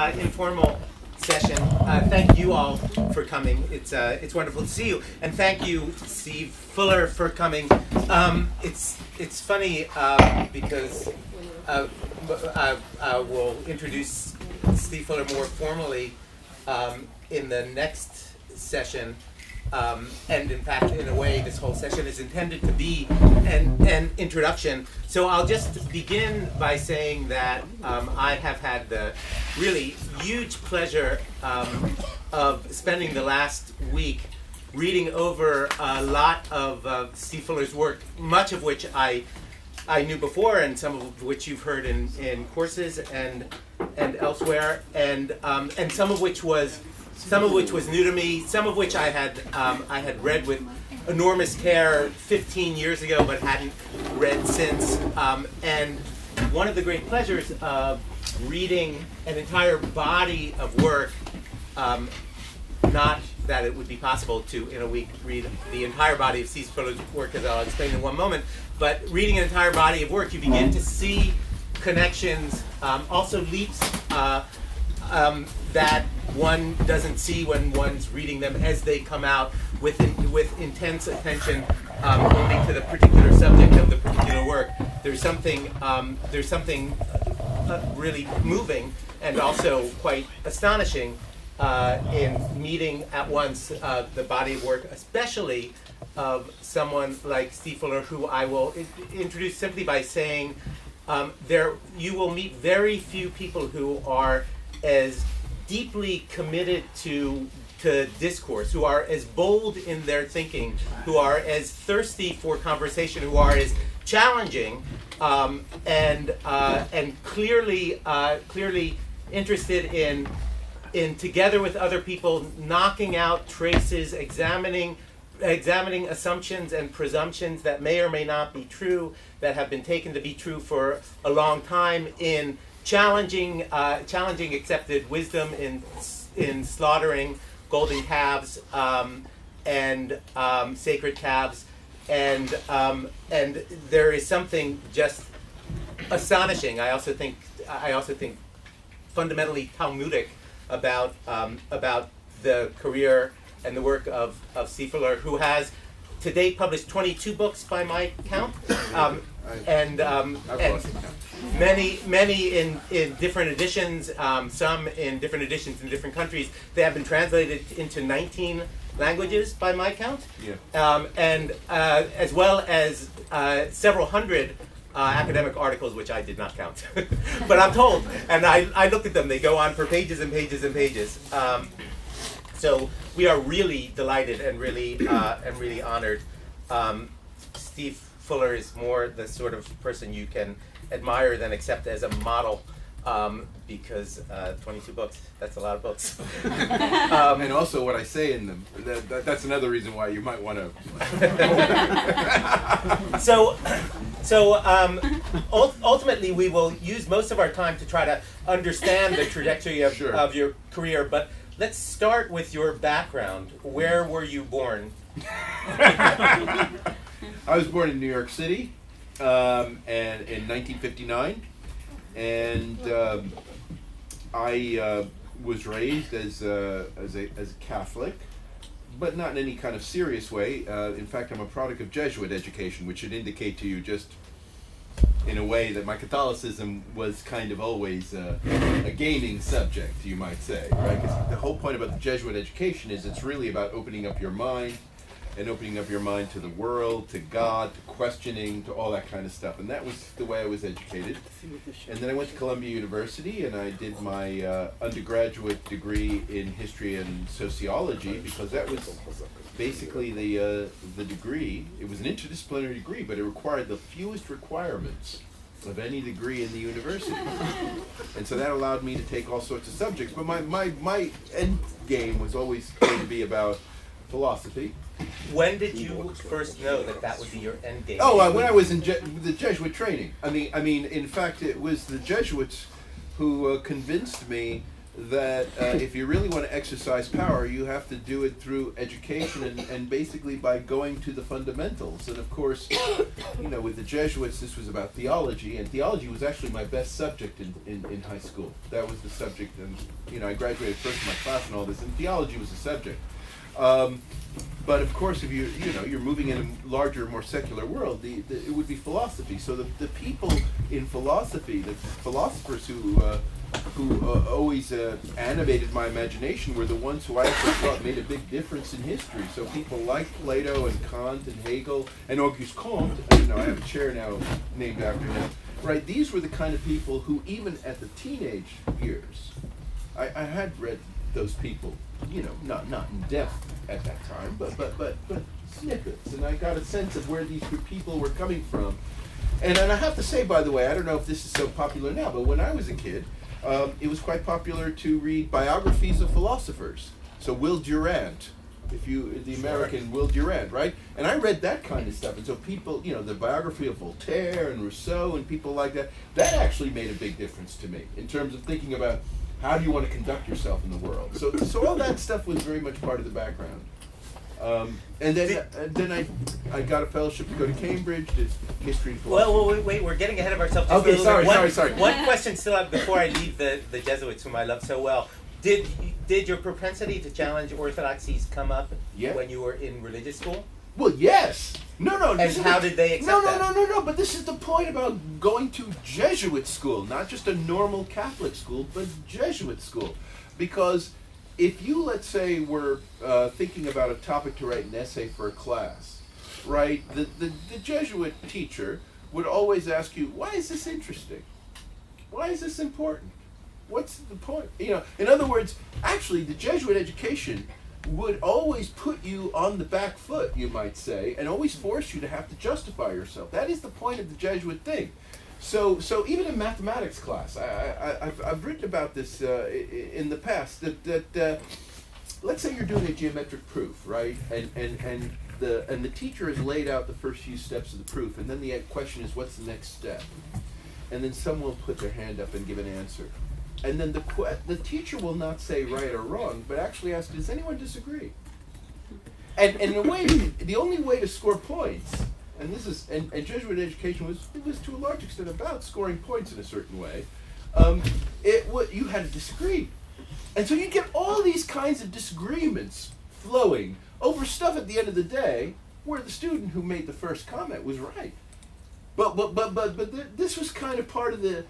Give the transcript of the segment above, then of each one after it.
informal session. Thank you all for coming. It's wonderful to see you, and thank you, Steve Fuller, for coming. It's funny because I will introduce Steve Fuller more formally in the next session. And in fact, in a way, this whole session is intended to be an introduction. So I'll just begin by saying that I have had the really huge pleasure of spending the last week reading over a lot of Steve Fuller's work, much of which I knew before, and some of which you've heard in courses and elsewhere, and some of which was new to me, some of which I had read with enormous care 15 years ago, but hadn't read since. And one of the great pleasures of reading an entire body of work, not that it would be possible to, in a week, read the entire body of Steve Fuller's work, as I'll explain in one moment, but reading an entire body of work, you begin to see connections, also leaps that one doesn't see when one's reading them as they come out with intense attention only to the particular subject of the particular work. There's something really moving and also quite astonishing in meeting at once the body of work, especially of someone like Steve Fuller, who I will introduce simply by saying you will meet very few people who are as deeply committed to discourse, who are as bold in their thinking, who are as thirsty for conversation, who are as challenging and clearly interested in together with other people knocking out traces, examining assumptions and presumptions that may or may not be true, that have been taken to be true for a long time, in challenging accepted wisdom, in slaughtering golden calves and sacred calves, and there is something just astonishing. I also think fundamentally Talmudic about the career and the work of Steve Fuller, who has to date published 22 books by my count, and many in different editions, some in different editions in different countries. They have been translated into 19 languages by my count, and as well as several hundred academic articles, which I did not count, but I'm told, and I looked at them. They go on for pages and pages and pages. So we are really delighted and really honored. Steve Fuller is more the sort of person you can admire than accept as a model, because 22 books, that's a lot of books. And also what I say in them, that's another reason why you might want to. So ultimately we will use most of our time to try to understand the trajectory of, Sure. of your career, but let's start with your background. Where were you born? I was born in New York City, and in 1959, and I was raised as a Catholic, but not in any kind of serious way. In fact, I'm a product of Jesuit education, which should indicate to you just in a way that my Catholicism was kind of always a gaming subject, you might say, right? Because the whole point about the Jesuit education is it's really about opening up your mind, and opening up your mind to the world, to God, to questioning, to all that kind of stuff. And that was the way I was educated. And then I went to Columbia University, and I did my undergraduate degree in history and sociology, because that was basically the degree. It was an interdisciplinary degree, but it required the fewest requirements of any degree in the university. And so that allowed me to take all sorts of subjects. But my end game was always going to be about philosophy. When did you first know that would be your end game? Oh, when I was in the Jesuit training. I mean, in fact, it was the Jesuits who convinced me that if you really want to exercise power, you have to do it through education and basically by going to the fundamentals. And of course, you know, with the Jesuits, this was about theology, and theology was actually my best subject in high school. That was the subject, and you know, I graduated first in my class and all this, and theology was the subject. But of course, if you're moving in a larger, more secular world, it would be philosophy. So the people in philosophy, the philosophers who always animated my imagination were the ones who I actually thought made a big difference in history. So people like Plato and Kant and Hegel and Auguste Comte. You know, I have a chair now named after him. Right? These were the kind of people who, even at the teenage years, I had read those people. You know, not in depth at that time, but snippets, and I got a sense of where these people were coming from. And I have to say, by the way, I don't know if this is so popular now, but when I was a kid, it was quite popular to read biographies of philosophers. So Will Durant, the American Will Durant, right? And I read that kind of stuff. And so people, you know, the biography of Voltaire and Rousseau and people like that, that actually made a big difference to me in terms of thinking about how do you want to conduct yourself in the world. So all that stuff was very much part of the background. And then I got a fellowship to go to Cambridge, did history and philosophy. Well, wait, we're getting ahead of ourselves. Just Okay, a little bit. sorry. One question still up before I leave the Jesuits, whom I love so well. Did your propensity to challenge orthodoxies come up when you were in religious school? Well, yes. No. And how did they accept that? No. But this is the point about going to Jesuit school, not just a normal Catholic school, but Jesuit school. Because if you, let's say, were thinking about a topic to write an essay for a class, right, the Jesuit teacher would always ask you, why is this interesting? Why is this important? What's the point? You know, in other words, actually, the Jesuit education would always put you on the back foot, you might say, and always force you to have to justify yourself. That is the point of the Jesuit thing. So even in mathematics class, I've written about this in the past, that let's say you're doing a geometric proof, right? And the teacher has laid out the first few steps of the proof, and then the question is, what's the next step? And then someone will put their hand up and give an answer. And then the teacher will not say right or wrong, but actually ask, does anyone disagree? And in a way, the only way to score points, and this is, and Jesuit education was to a large extent about scoring points in a certain way, you had to disagree. And so you get all these kinds of disagreements flowing over stuff at the end of the day where the student who made the first comment was right. But this was kind of part of the,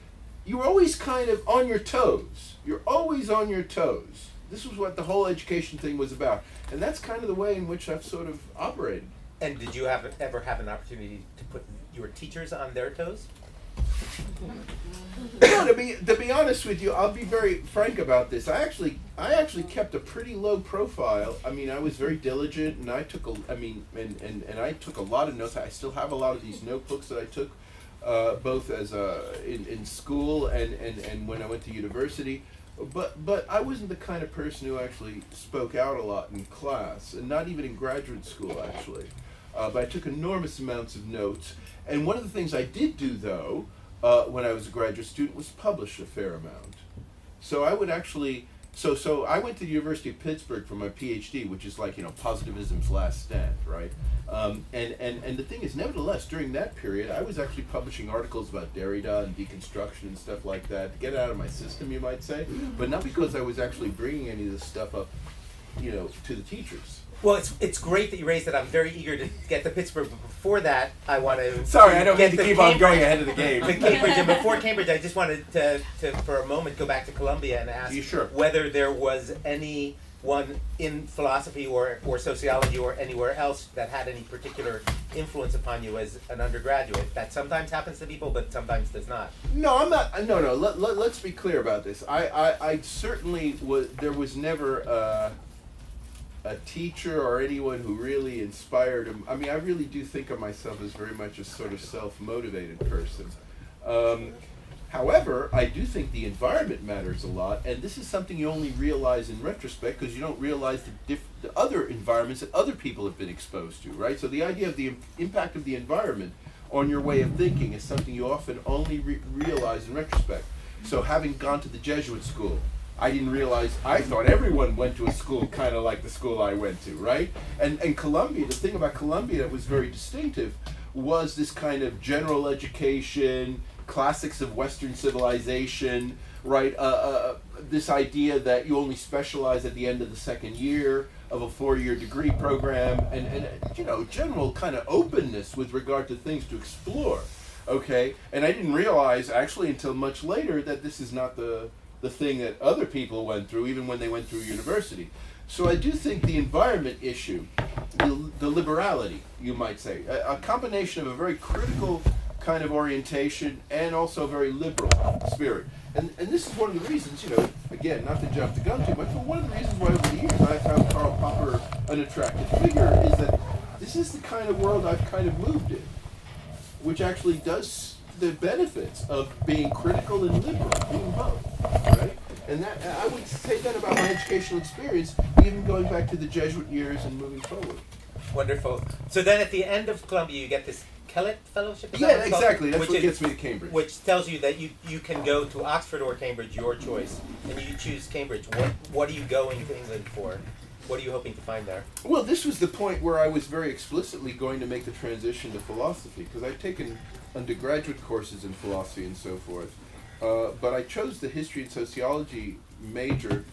you were always kind of on your toes. You're always on your toes. This was what the whole education thing was about. And that's kind of the way in which I've sort of operated. And did you ever have an opportunity to put your teachers on their toes? No, to be honest with you, I'll be very frank about this. I actually kept a pretty low profile. I mean, I was very diligent, and I took I took a lot of notes. I still have a lot of these notebooks that I took, both as in school and when I went to university. But I wasn't the kind of person who actually spoke out a lot in class, and not even in graduate school actually. But I took enormous amounts of notes. And one of the things I did do, though, when I was a graduate student, was publish a fair amount. So I would actually, so I went to the University of Pittsburgh for my PhD, which is like, you know, positivism's last stand, right? And the thing is, nevertheless, during that period, I was actually publishing articles about Derrida and deconstruction and stuff like that, to get it out of my system, you might say, but not because I was actually bringing any of this stuff up, you know, to the teachers. Well, it's great that you raised it. I'm very eager to get to Pittsburgh, but before that, I want to... Sorry, I don't get to keep on going ahead of the game. The Cambridge, and before Cambridge, I just wanted to for a moment, go back to Columbia and ask whether there was anyone in philosophy or sociology or anywhere else that had any particular influence upon you as an undergraduate. That sometimes happens to people, but sometimes does not. No, I'm not. No. Let's be clear about this. I certainly was. There was never a teacher or anyone who really inspired him. I mean, I really do think of myself as very much a sort of self-motivated person. However, I do think the environment matters a lot, and this is something you only realize in retrospect because you don't realize the other environments that other people have been exposed to, right? So the idea of the impact of the environment on your way of thinking is something you often only realize in retrospect. So having gone to the Jesuit school, I didn't realize, I thought everyone went to a school kind of like the school I went to, right? And Columbia, the thing about Columbia that was very distinctive was this kind of general education, classics of Western civilization, right? This idea that you only specialize at the end of the second year of a 4-year degree program, and you know, general kind of openness with regard to things to explore, okay? And I didn't realize, actually, until much later, that this is not the thing that other people went through, even when they went through university. So I do think the environment issue, the liberality, you might say, a combination of a very critical kind of orientation and also a very liberal spirit. And this is one of the reasons, you know, again, not to jump the gun too much, but one of the reasons why over the years I found Karl Popper an attractive figure is that this is the kind of world I've kind of moved in, which actually does the benefits of being critical and liberal, being both, right? And that, I would say that about my educational experience, even going back to the Jesuit years and moving forward. Wonderful. So then at the end of Columbia, you get this Kellett Fellowship? Is that Yeah, what it's called? exactly. That's Which what is- gets me to Cambridge. Which tells you that you can go to Oxford or Cambridge, your choice, and you choose Cambridge. What are you going to England for? What are you hoping to find there? Well, this was the point where I was very explicitly going to make the transition to philosophy, because I've taken undergraduate courses in philosophy and so forth, but I chose the history and sociology major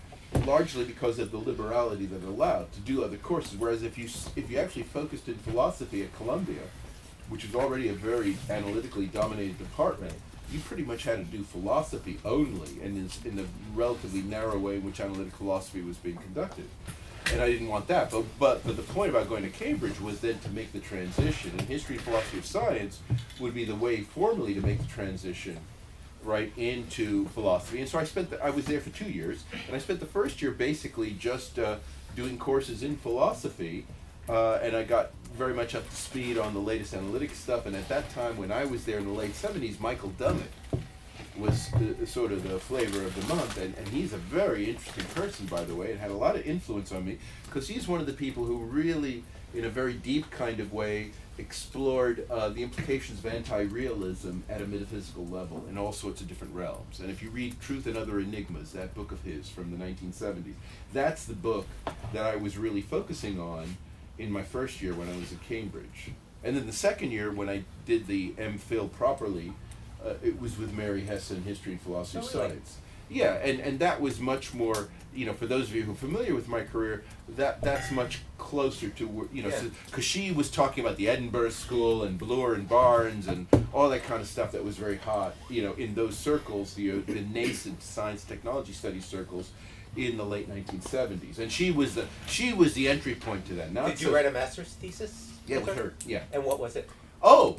largely because of the liberality that it allowed to do other courses. Whereas if you actually focused in philosophy at Columbia, which is already a very analytically dominated department, you pretty much had to do philosophy only, and in the relatively narrow way in which analytic philosophy was being conducted. And I didn't want that. But the point about going to Cambridge was then to make the transition, and history and philosophy of science would be the way formally to make the transition right into philosophy. And so I was there for 2 years, and I spent the first year basically just doing courses in philosophy, and I got very much up to speed on the latest analytic stuff. And at that time, when I was there in the late 70s, Michael Dummett was sort of the flavor of the month, and he's a very interesting person, by the way, and had a lot of influence on me, because he's one of the people who really, in a very deep kind of way, explored the implications of anti-realism at a metaphysical level in all sorts of different realms. And if you read Truth and Other Enigmas, that book of his from the 1970s, that's the book that I was really focusing on in my first year when I was at Cambridge. And then the second year, when I did the MPhil properly, it was with Mary Hesse in History and Philosophy of really? Science. Yeah, and that was much more, you know, for those of you who are familiar with my career, that's much closer to, you know, Yeah. because she was talking about the Edinburgh School and Bloor and Barnes and all that kind of stuff that was very hot, you know, in those circles, the nascent science technology studies circles in the late 1970s. And she was the entry point to that. Now Did you write a master's thesis? Yeah, with her, yeah. And what was it? Oh,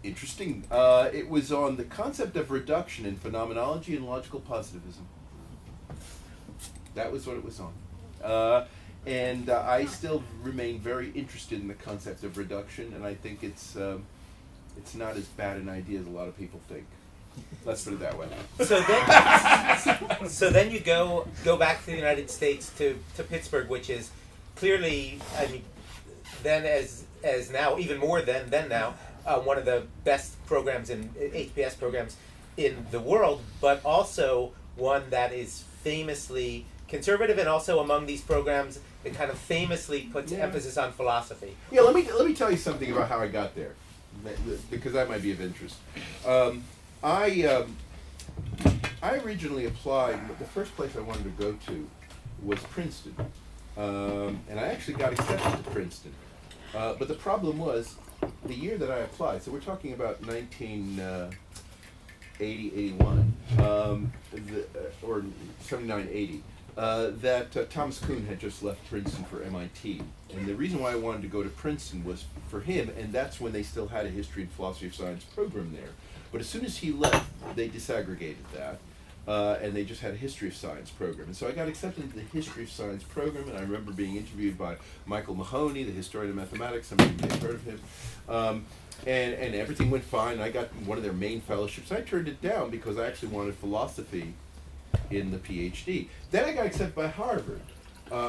interesting. It was on the concept of reduction in phenomenology and logical positivism. That was what it was on. And I still remain very interested in the concept of reduction, and I think it's not as bad an idea as a lot of people think. Let's put it that way. So then you go back to the United States to Pittsburgh, which is clearly, I mean, then as now, even more than now, one of the best programs in HPS programs in the world, but also one that is famously conservative, and also among these programs it kind of famously puts emphasis on philosophy. Yeah, let me tell you something about how I got there, because that might be of interest. I originally applied, but the first place I wanted to go to was Princeton, and I actually got accepted to Princeton. But the problem was, the year that I applied, so we're talking about 1980, 81, or 79, 80, that Thomas Kuhn had just left Princeton for MIT. And the reason why I wanted to go to Princeton was for him, and that's when they still had a history and philosophy of science program there. But as soon as he left, they disaggregated that, and they just had a history of science program. And so I got accepted into the history of science program, and I remember being interviewed by Michael Mahoney, the historian of mathematics. Some of you may have heard of him. And everything went fine. I got one of their main fellowships. I turned it down because I actually wanted philosophy in the PhD. Then I got accepted by Harvard,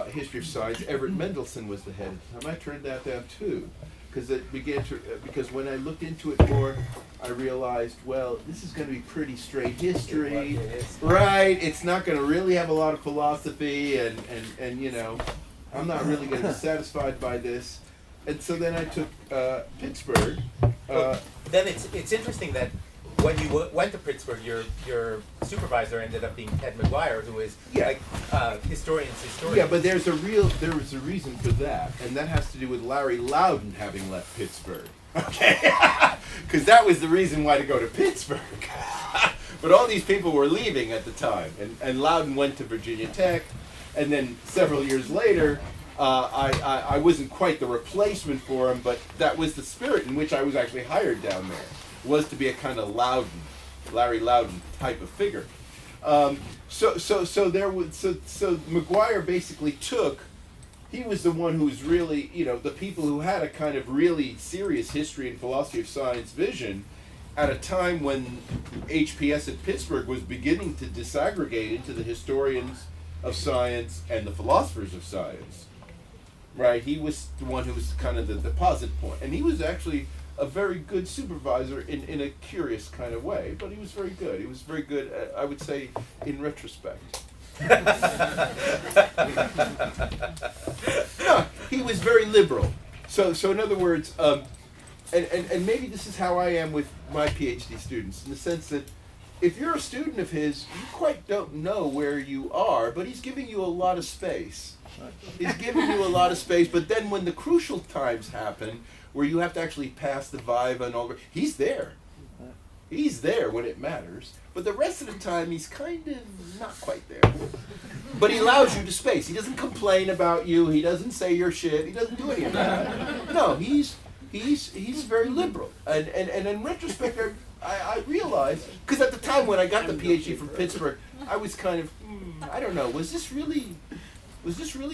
history of science. Everett Mendelsohn was the head at the time. I turned that down too. because when I looked into it more, I realized, well, this is going to be pretty straight history, right? It's not going to really have a lot of philosophy, and you know, I'm not really going to be satisfied by this. And so then I took Pittsburgh. Then it's interesting that when you went to Pittsburgh, your supervisor ended up being Ted McGuire, who is like historian's historian. Yeah, but there was a reason for that, and that has to do with Larry Loudon having left Pittsburgh. Okay, because that was the reason why to go to Pittsburgh. But all these people were leaving at the time, and Loudon went to Virginia Tech, and then several years later, I wasn't quite the replacement for him, but that was the spirit in which I was actually hired down there, was to be a kind of Larry Loudon type of figure. So McGuire basically he was the one who was really, you know, the people who had a kind of really serious history and philosophy of science vision at a time when HPS at Pittsburgh was beginning to disaggregate into the historians of science and the philosophers of science. Right? He was the one who was kind of the deposit point. And he was actually a very good supervisor in a curious kind of way, but he was very good. He was very good, I would say, in retrospect. No, he was very liberal. So in other words, and maybe this is how I am with my PhD students, in the sense that if you're a student of his, you quite don't know where you are, but he's giving you a lot of space. He's giving you a lot of space, but then when the crucial times happen, where you have to actually pass the viva and all, he's there. He's there when it matters, but the rest of the time he's kind of not quite there. But he allows you to space. He doesn't complain about you. He doesn't say you're shit. He doesn't do any of that. No, he's very liberal. And in retrospect, I realized, because at the time when I got the PhD from Pittsburgh, I was kind of, I don't know, was this really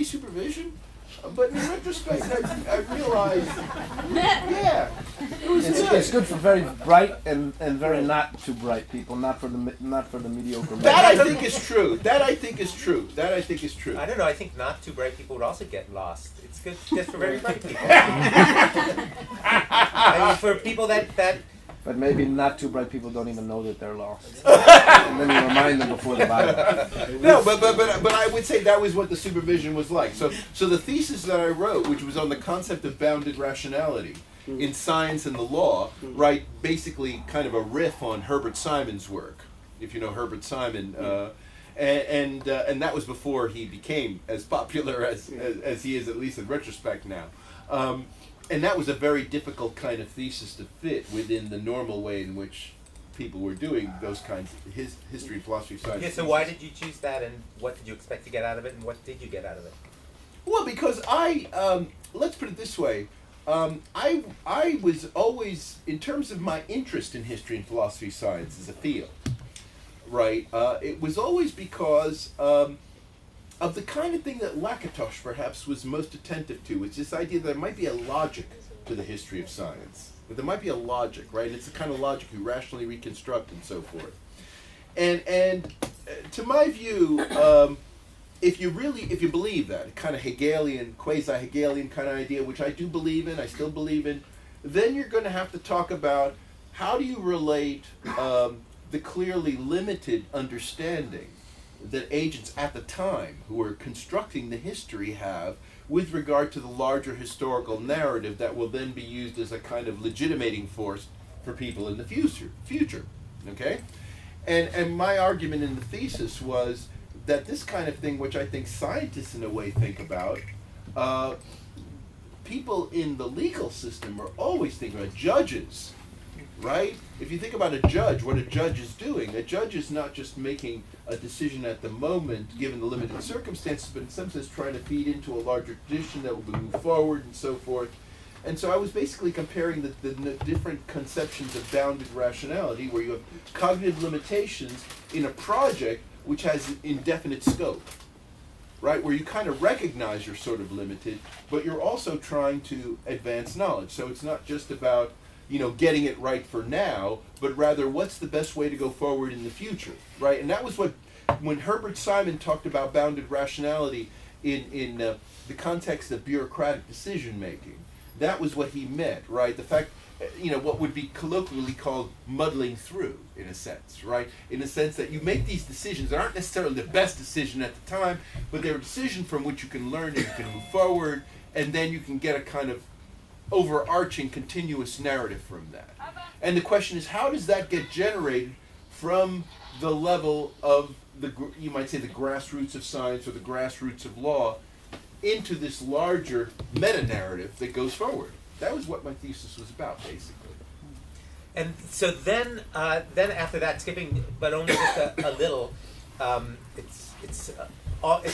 supervision? But in retrospect, I realized, yeah, it was good. It's good for very bright and very not too bright people, not for the mediocre. That I think is true. I don't know. I think not too bright people would also get lost. It's good just for very bright people. I mean, for people that. But maybe not too bright people don't even know that they're lost. And then you remind them before the Bible. No, but I would say that was what the supervision was like. So the thesis that I wrote, which was on the concept of bounded rationality in science and the law, right, basically kind of a riff on Herbert Simon's work, if you know Herbert Simon, and that was before he became as popular as he is, at least in retrospect now. And that was a very difficult kind of thesis to fit within the normal way in which people were doing those kinds of history, philosophy, science. Yeah, so why did you choose that, and what did you expect to get out of it, and what did you get out of it? Well, because let's put it this way, I was always, in terms of my interest in history and philosophy, science as a field, right, it was always because of the kind of thing that Lakatos perhaps was most attentive to, is this idea that there might be a logic to the history of science. That there might be a logic, right? It's the kind of logic you rationally reconstruct and so forth. And to my view, if you believe that, kind of Hegelian, quasi-Hegelian kind of idea, which I do believe in, I still believe in, then you're going to have to talk about how do you relate the clearly limited understanding that agents at the time who were constructing the history have with regard to the larger historical narrative that will then be used as a kind of legitimating force for people in the future. Okay? And my argument in the thesis was that this kind of thing, which I think scientists in a way think about, people in the legal system are always thinking about judges, right? If you think about a judge, what a judge is doing, a judge is not just making a decision at the moment, given the limited circumstances, but in some sense trying to feed into a larger tradition that will move forward and so forth. And so I was basically comparing the different conceptions of bounded rationality, where you have cognitive limitations in a project which has indefinite scope, right? Where you kind of recognize you're sort of limited, but you're also trying to advance knowledge. So it's not just about, you know, getting it right for now, but rather what's the best way to go forward in the future, right? And that was what, when Herbert Simon talked about bounded rationality in the context of bureaucratic decision making, that was what he meant, right? The fact, what would be colloquially called muddling through, in a sense, right? In the sense that you make these decisions that aren't necessarily the best decision at the time, but they're a decision from which you can learn and you can move forward, and then you can get a kind of overarching continuous narrative from that. And the question is, how does that get generated from the level of you might say the grassroots of science or the grassroots of law into this larger meta-narrative that goes forward? That was what my thesis was about, basically. And so then after that, skipping, but only just a little, it's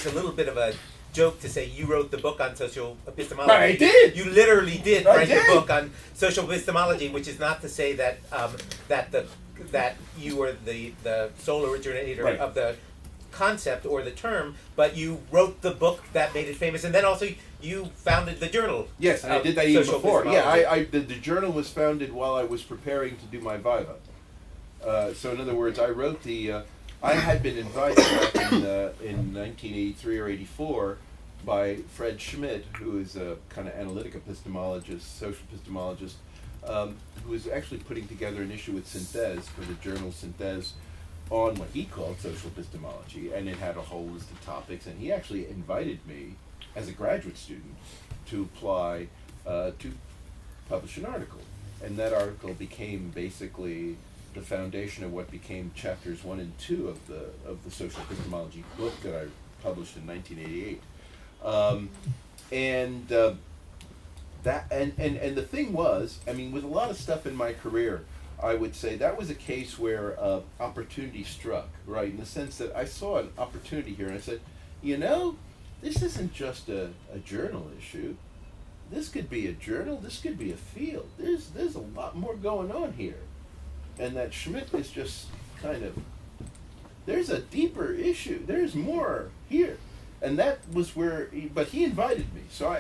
a little bit of a joke to say you wrote the book on social epistemology. But I did. You literally did write the book on social epistemology, which is not to say that that you were the sole originator of the concept or the term, but you wrote the book that made it famous, and then also you founded the journal. Yes, I did that even before. Yeah, the journal was founded while I was preparing to do my Viva. So in other words, I wrote I had been invited back in 1983 or 84 by Fred Schmidt, who is a kind of analytic epistemologist, social epistemologist, who was actually putting together an issue with Synthèse for the journal Synthèse on what he called social epistemology, and it had a whole list of topics, and he actually invited me as a graduate student to apply to publish an article, and that article became basically the foundation of what became chapters 1 and 2 of the social epistemology book that I published in 1988. And the thing was, I mean, with a lot of stuff in my career, I would say that was a case where opportunity struck, right? In the sense that I saw an opportunity here, and I said, this isn't just a journal issue. This could be a journal. This could be a field. There's a lot more going on here. And that Schmidt is just kind of, there's a deeper issue. There's more here. And that was where, but he invited me. So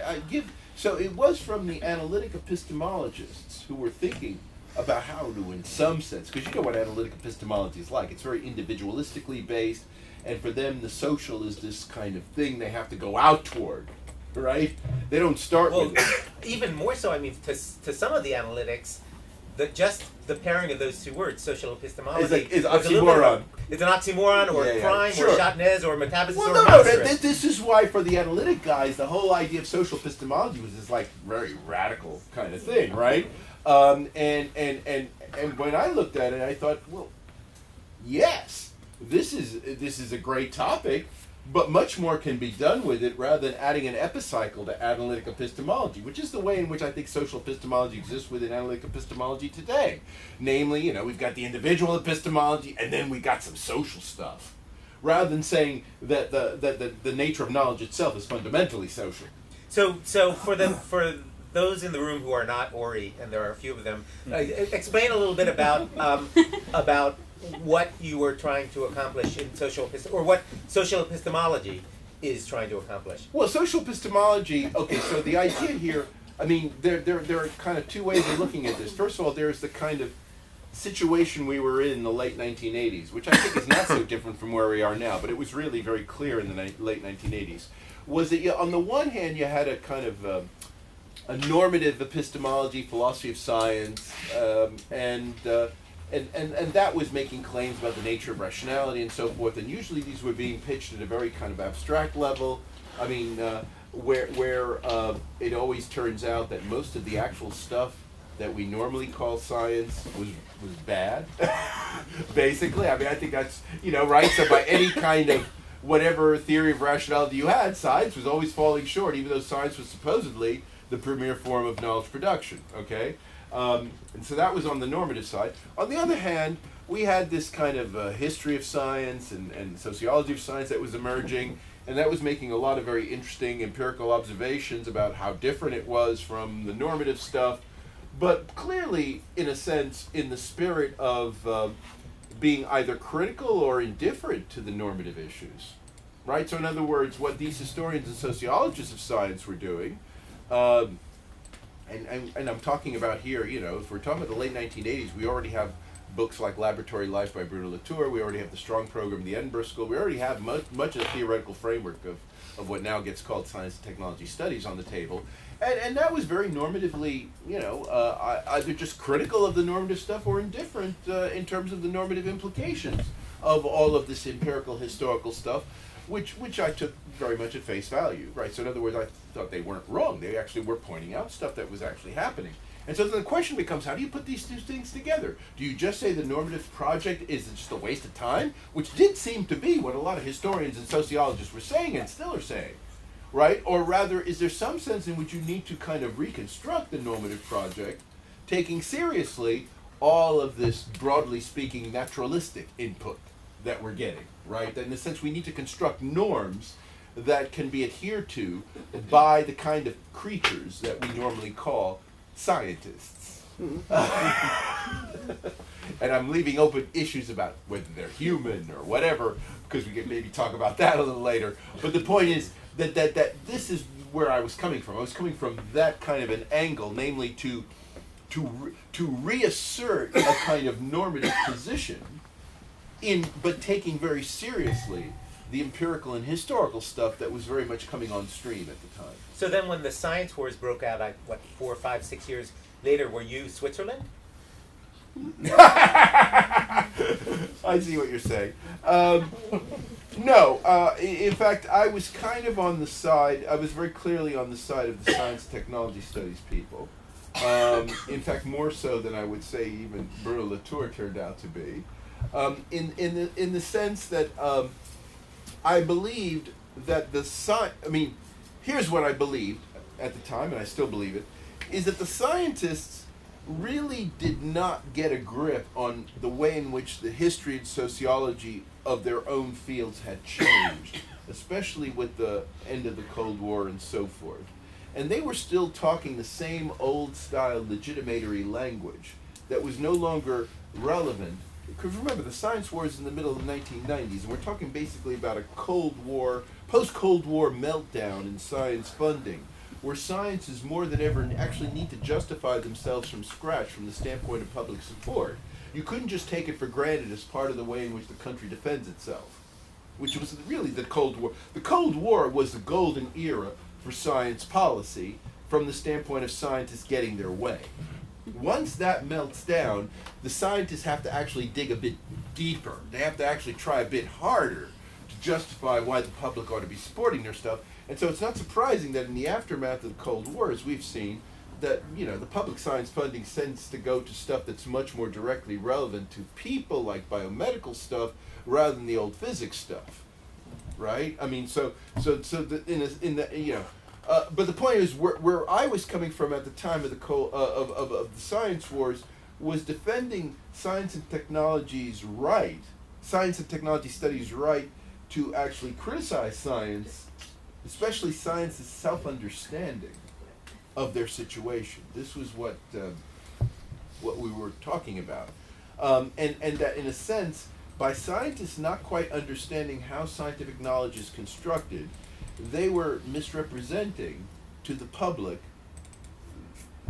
so it was from the analytic epistemologists who were thinking about how to, in some sense, because you know what analytic epistemology is like. It's very individualistically based, and for them the social is this kind of thing they have to go out toward, right? They don't start with it. Even more so, I mean, to some of the analytics, just the pairing of those two words, social epistemology, is oxymoron. It's an oxymoron, or crime, sure. or shotnez, or metabolism, or no, monstrous. this is why for the analytic guys, the whole idea of social epistemology was this like very radical kind of thing, right? And when I looked at it, I thought, well, yes, this is a great topic, but much more can be done with it rather than adding an epicycle to analytic epistemology, which is the way in which I think social epistemology exists within analytic epistemology today. Namely, we've got the individual epistemology, and then we got some social stuff, rather than saying that the nature of knowledge itself is fundamentally social. So for those in the room who are not Ori, and there are a few of them, explain a little bit about what you were trying to accomplish in or what social epistemology is trying to accomplish. Well, social epistemology, okay, so the idea here, I mean, there are kind of two ways of looking at this. First of all, there's the kind of situation we were in the late 1980s, which I think is not so different from where we are now, but it was really very clear in the late 1980s, was that on the one hand you had a kind of a normative epistemology, philosophy of science, and that was making claims about the nature of rationality and so forth, and usually these were being pitched at a very kind of abstract level. I mean, where it always turns out that most of the actual stuff that we normally call science was bad, basically. I mean, I think that's, right? So by any kind of whatever theory of rationality you had, science was always falling short, even though science was supposedly the premier form of knowledge production, okay? And so that was on the normative side. On the other hand, we had this kind of history of science and sociology of science that was emerging, and that was making a lot of very interesting empirical observations about how different it was from the normative stuff, but clearly, in a sense, in the spirit of being either critical or indifferent to the normative issues, right? So in other words, what these historians and sociologists of science were doing, and I'm talking about here, if we're talking about the late 1980s, we already have books like Laboratory Life by Bruno Latour. We already have the strong program of the Edinburgh School. We already have much of the theoretical framework of what now gets called science and technology studies on the table. And that was very normatively, either just critical of the normative stuff or indifferent in terms of the normative implications of all of this empirical historical stuff, which I took very much at face value, right? So in other words, I thought they weren't wrong. They actually were pointing out stuff that was actually happening. And so then the question becomes, how do you put these two things together? Do you just say the normative project is just a waste of time? Which did seem to be what a lot of historians and sociologists were saying and still are saying, right? Or rather, is there some sense in which you need to kind of reconstruct the normative project, taking seriously all of this, broadly speaking, naturalistic input that we're getting, right? That in a sense we need to construct norms that can be adhered to by the kind of creatures that we normally call scientists. And I'm leaving open issues about whether they're human or whatever, because we can maybe talk about that a little later. But the point is that this is where I was coming from. I was coming from that kind of an angle, namely to reassert a kind of normative position, but taking very seriously the empirical and historical stuff that was very much coming on stream at the time. So then when the science wars broke out, 4, 5, 6 years later, were you Switzerland? I see what you're saying. No, in fact, I was kind of on the side, I was very clearly on the side of the science and technology studies people. In fact, more so than I would say even Bruno Latour turned out to be. In the sense that I believed that here's what I believed at the time, and I still believe it, is that the scientists really did not get a grip on the way in which the history and sociology of their own fields had changed, especially with the end of the Cold War and so forth. And they were still talking the same old-style legitimatory language that was no longer relevant. Because remember, the science war is in the middle of the 1990s, and we're talking basically about a Cold War, post-Cold War meltdown in science funding, where sciences more than ever actually need to justify themselves from scratch from the standpoint of public support. You couldn't just take it for granted as part of the way in which the country defends itself, which was really the Cold War. The Cold War was the golden era for science policy from the standpoint of scientists getting their way. Once that melts down, the scientists have to actually dig a bit deeper. They have to actually try a bit harder to justify why the public ought to be supporting their stuff. And so it's not surprising that in the aftermath of the Cold War, as we've seen, that the public science funding tends to go to stuff that's much more directly relevant to people, like biomedical stuff, rather than the old physics stuff, right? I mean, but the point is, where I was coming from at the time of the science wars was defending science and technology studies' right to actually criticize science, especially science's self-understanding of their situation. This was what we were talking about, and that in a sense, by scientists not quite understanding how scientific knowledge is constructed, they were misrepresenting to the public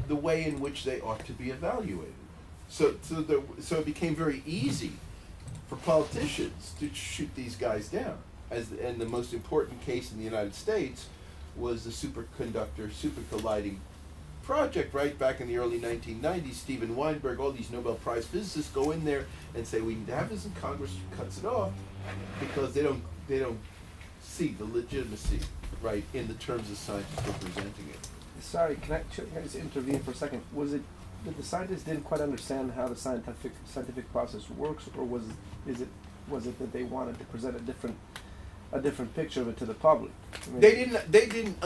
the way in which they ought to be evaluated. So it became very easy for politicians to shoot these guys down. And the most important case in the United States was the superconductor, supercolliding project, right back in the early 1990s. Steven Weinberg, all these Nobel Prize physicists go in there and say, we need to have this, and Congress cuts it off because they don't see the legitimacy, right, in the terms of scientists representing it. Sorry, can I just intervene for a second? Was it that the scientists didn't quite understand how the scientific process works, or was it that they wanted to present a different picture of it to the public? I mean, they didn't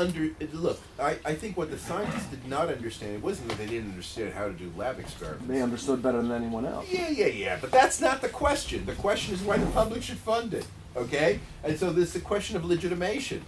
look. I think what the scientists did not understand, it wasn't that they didn't understand how to do lab experiments. they understood better than anyone else. Yeah, but that's not the question. The question is why the public should fund it, okay? And so this is a question of legitimation,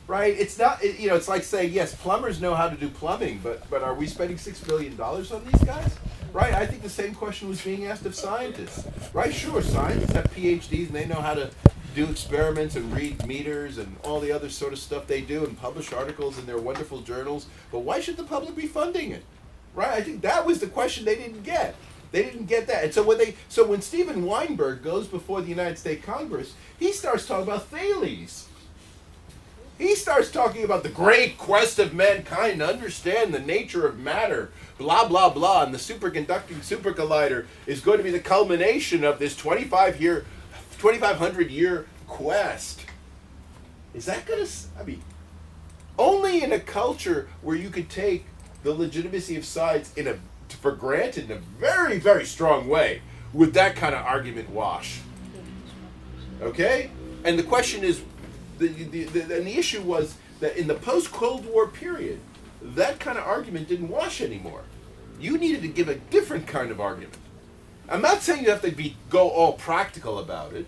right? It's not, it's like saying, yes, plumbers know how to do plumbing, but are we spending $6 billion on these guys? Right, I think the same question was being asked of scientists, right? Sure, scientists have PhDs and they know how to do experiments and read meters and all the other sort of stuff they do and publish articles in their wonderful journals, but why should the public be funding it? Right, I think that was the question they didn't get. They didn't get that. And so when Stephen Weinberg goes before the United States Congress, he starts talking about Thales. He starts talking about the great quest of mankind to understand the nature of matter, blah, blah, blah, and the superconducting super collider is going to be the culmination of this 2,500-year quest. Is that going to, I mean, only in a culture where you could take the legitimacy of science for granted in a very, very strong way would that kind of argument wash. Okay? And the question is, and the issue was that in the post-Cold War period, that kind of argument didn't wash anymore. You needed to give a different kind of argument. I'm not saying you have to go all practical about it,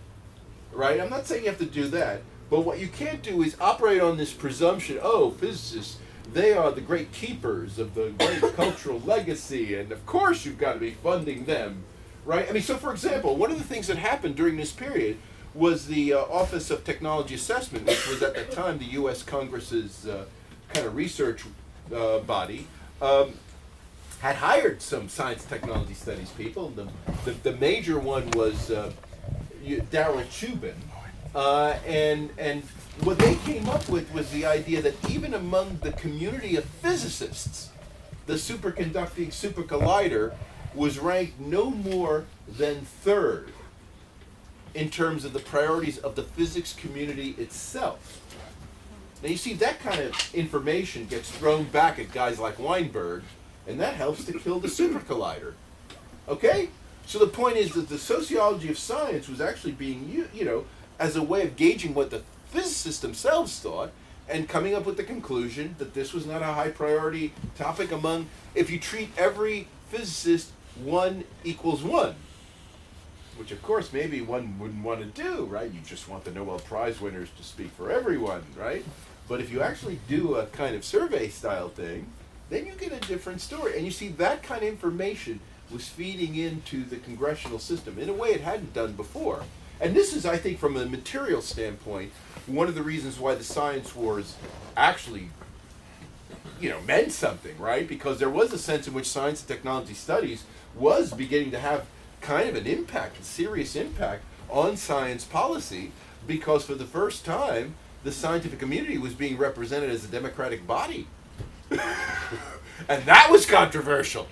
right? I'm not saying you have to do that. But what you can't do is operate on this presumption, oh, physicists, they are the great keepers of the great cultural legacy, and of course you've got to be funding them, right? I mean, so for example, one of the things that happened during this period was the Office of Technology Assessment, which was at the time the U.S. Congress's kind of research body, had hired some science and technology studies people. The major one was Darrell Chubin, and what they came up with was the idea that even among the community of physicists, the superconducting super collider was ranked no more than third in terms of the priorities of the physics community itself. Now you see, that kind of information gets thrown back at guys like Weinberg, and that helps to kill the super collider. Okay? So the point is that the sociology of science was actually being used, as a way of gauging what the physicists themselves thought, and coming up with the conclusion that this was not a high priority topic among, if you treat every physicist 1 equals 1. Which, of course, maybe one wouldn't want to do, right? You just want the Nobel Prize winners to speak for everyone, right? But if you actually do a kind of survey-style thing, then you get a different story. And you see, that kind of information was feeding into the congressional system in a way it hadn't done before. And this is, I think, from a material standpoint, one of the reasons why the science wars actually, meant something, right? Because there was a sense in which science and technology studies was beginning to have kind of an impact, a serious impact on science policy, because for the first time, the scientific community was being represented as a democratic body. And that was controversial.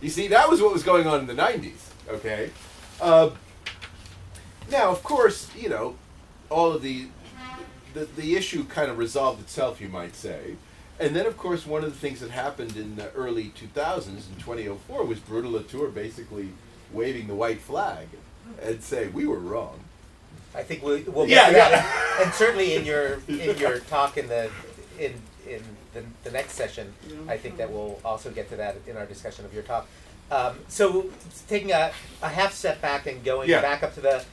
You see, that was what was going on in the 90s, okay? Now, of course, all of the issue kind of resolved itself, you might say. And then, of course, one of the things that happened in the early 2000s, in 2004, was Bruno Latour basically waving the white flag and saying, we were wrong. I think we'll get to that. And certainly in your talk in the next session, I think that we'll also get to that in our discussion of your talk. So taking a half step back and going back up to the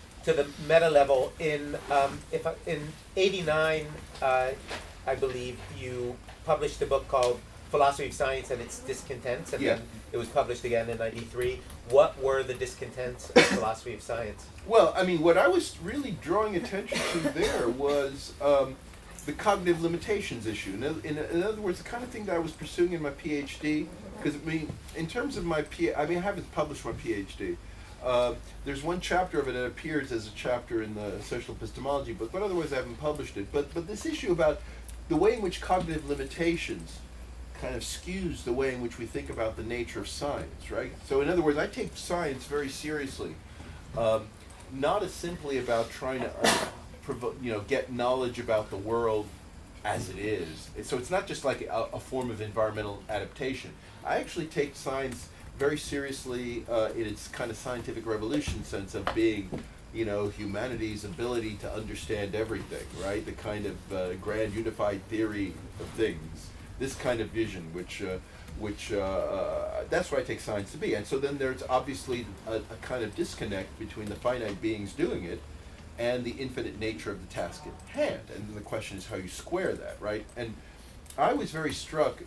meta level, in '89, I believe you published a book called Philosophy of Science and Its Discontents, and then it was published again in '93. What were the discontents of philosophy of science? Well, I mean, what I was really drawing attention to there was the cognitive limitations issue. In other words, the kind of thing that I was pursuing in my PhD, because, in terms of my I haven't published my PhD. There's one chapter of it that appears as a chapter in the social epistemology book, but otherwise I haven't published it. But this issue about the way in which cognitive limitations kind of skews the way in which we think about the nature of science, right? So in other words, I take science very seriously, not as simply about trying to get knowledge about the world as it is. So it's not just like a form of environmental adaptation. I actually take science very seriously in its kind of scientific revolution sense of being, humanity's ability to understand everything, right? The kind of grand unified theory of things. This kind of vision, which that's what I take science to be. And so then there's obviously a kind of disconnect between the finite beings doing it and the infinite nature of the task at hand. And then the question is how you square that, right? And I was very struck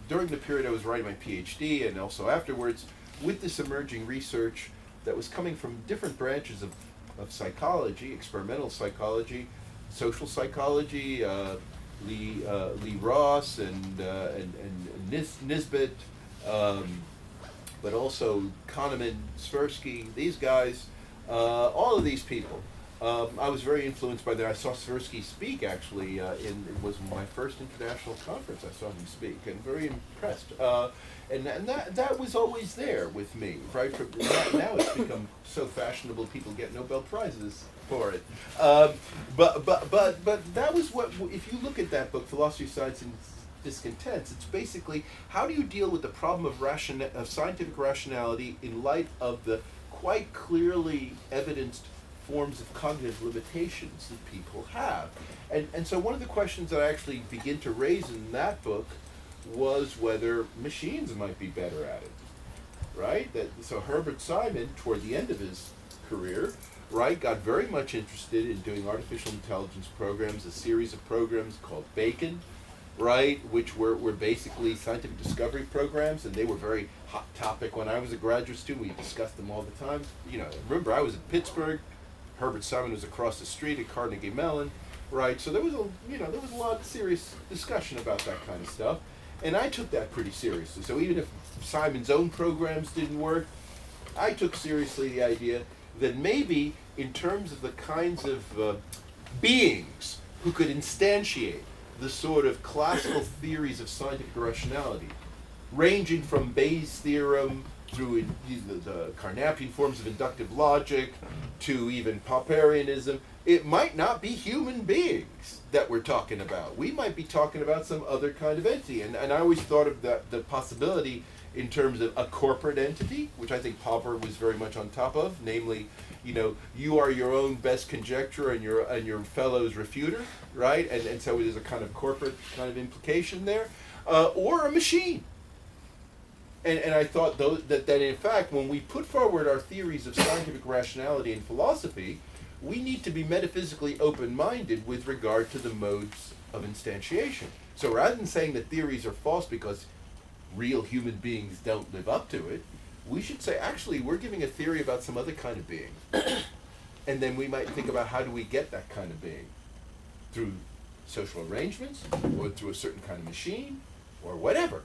during the period I was writing my PhD and also afterwards with this emerging research that was coming from different branches of psychology, experimental psychology, social psychology, Lee Ross and Nisbet, but also Kahneman, Tversky, these guys, all of these people. I was very influenced by that. I saw Tversky speak actually. It was my first international conference. I saw him speak, and very impressed. And that was always there with me. Right now, it's become so fashionable. People get Nobel prizes for it. But that was what. If you look at that book, Philosophy, Science, and Discontents, it's basically how do you deal with the problem of scientific rationality in light of the quite clearly evidenced forms of cognitive limitations that people have. And so one of the questions that I actually begin to raise in that book was whether machines might be better at it, right? So Herbert Simon, toward the end of his career, right, got very much interested in doing artificial intelligence programs, a series of programs called Bacon, right, which were basically scientific discovery programs, and they were very hot topic when I was a graduate student. We discussed them all the time. Remember, I was in Pittsburgh. Herbert Simon was across the street at Carnegie Mellon, right? So there was a lot of serious discussion about that kind of stuff, and I took that pretty seriously. So even if Simon's own programs didn't work, I took seriously the idea that maybe in terms of the kinds of beings who could instantiate the sort of classical theories of scientific rationality, ranging from Bayes' theorem through the Carnapian forms of inductive logic to even Popperianism, it might not be human beings that we're talking about. We might be talking about some other kind of entity. And I always thought of the possibility in terms of a corporate entity, which I think Popper was very much on top of, namely, you are your own best conjecturer and your fellow's refuter, right? And so there's a kind of corporate kind of implication there, or a machine. And I thought that in fact, when we put forward our theories of scientific rationality and philosophy, we need to be metaphysically open-minded with regard to the modes of instantiation. So rather than saying that theories are false because real human beings don't live up to it, we should say, actually, we're giving a theory about some other kind of being. And then we might think about how do we get that kind of being? Through social arrangements, or through a certain kind of machine, or whatever.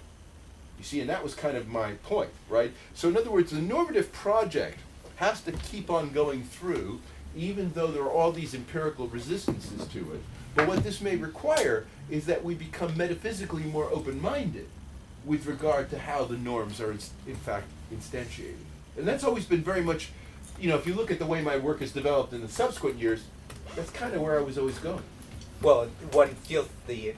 You see, and that was kind of my point, right? So in other words, the normative project has to keep on going through, even though there are all these empirical resistances to it. But what this may require is that we become metaphysically more open-minded with regard to how the norms are in fact instantiated. And that's always been very much, if you look at the way my work has developed in the subsequent years, that's kind of where I was always going. Well, one feels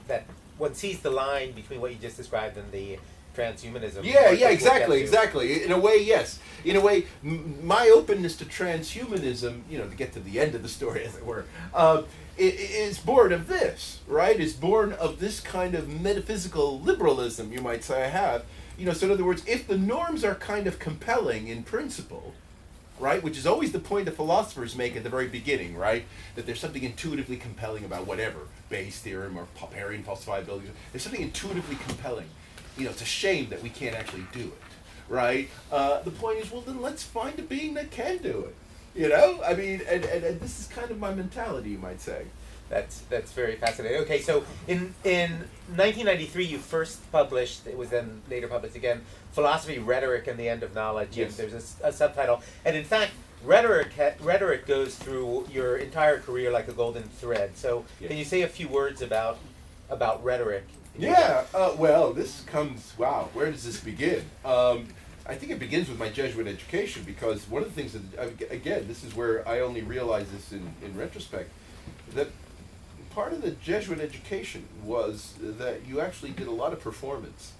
that one sees the line between what you just described and the transhumanism. Yeah, exactly. In a way, yes. In a way, my openness to transhumanism, to get to the end of the story, as it were, is born of this, right? Is born of this kind of metaphysical liberalism, you might say I have. So in other words, if the norms are kind of compelling in principle, right, which is always the point that philosophers make at the very beginning, right, that there's something intuitively compelling about whatever, Bayes' theorem or Popperian falsifiability, there's something intuitively compelling. It's a shame that we can't actually do it, right? The point is, well, then let's find a being that can do it, I mean, and this is kind of my mentality, you might say. That's very fascinating. Okay, so in 1993, you first published, it was then later published again, Philosophy, Rhetoric, and the End of Knowledge. Yes. And there's a subtitle. And in fact, rhetoric goes through your entire career like a golden thread. So Yes. Can you say a few words about rhetoric? Yeah, well, wow, where does this begin? I think it begins with my Jesuit education, because one of the things that, again, this is where I only realize this in retrospect, that part of the Jesuit education was that you actually did a lot of performance,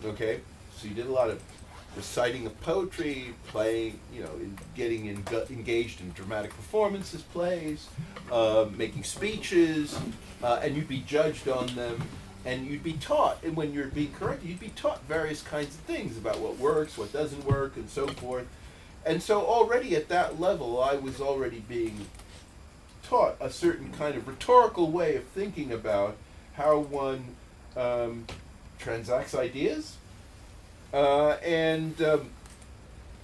okay? So you did a lot of reciting of poetry, playing, getting engaged in dramatic performances, plays, making speeches, and you'd be judged on them, and you'd be taught, and when you're being corrected, you'd be taught various kinds of things about what works, what doesn't work, and so forth. And so already at that level, I was already being taught a certain kind of rhetorical way of thinking about how one transacts ideas. And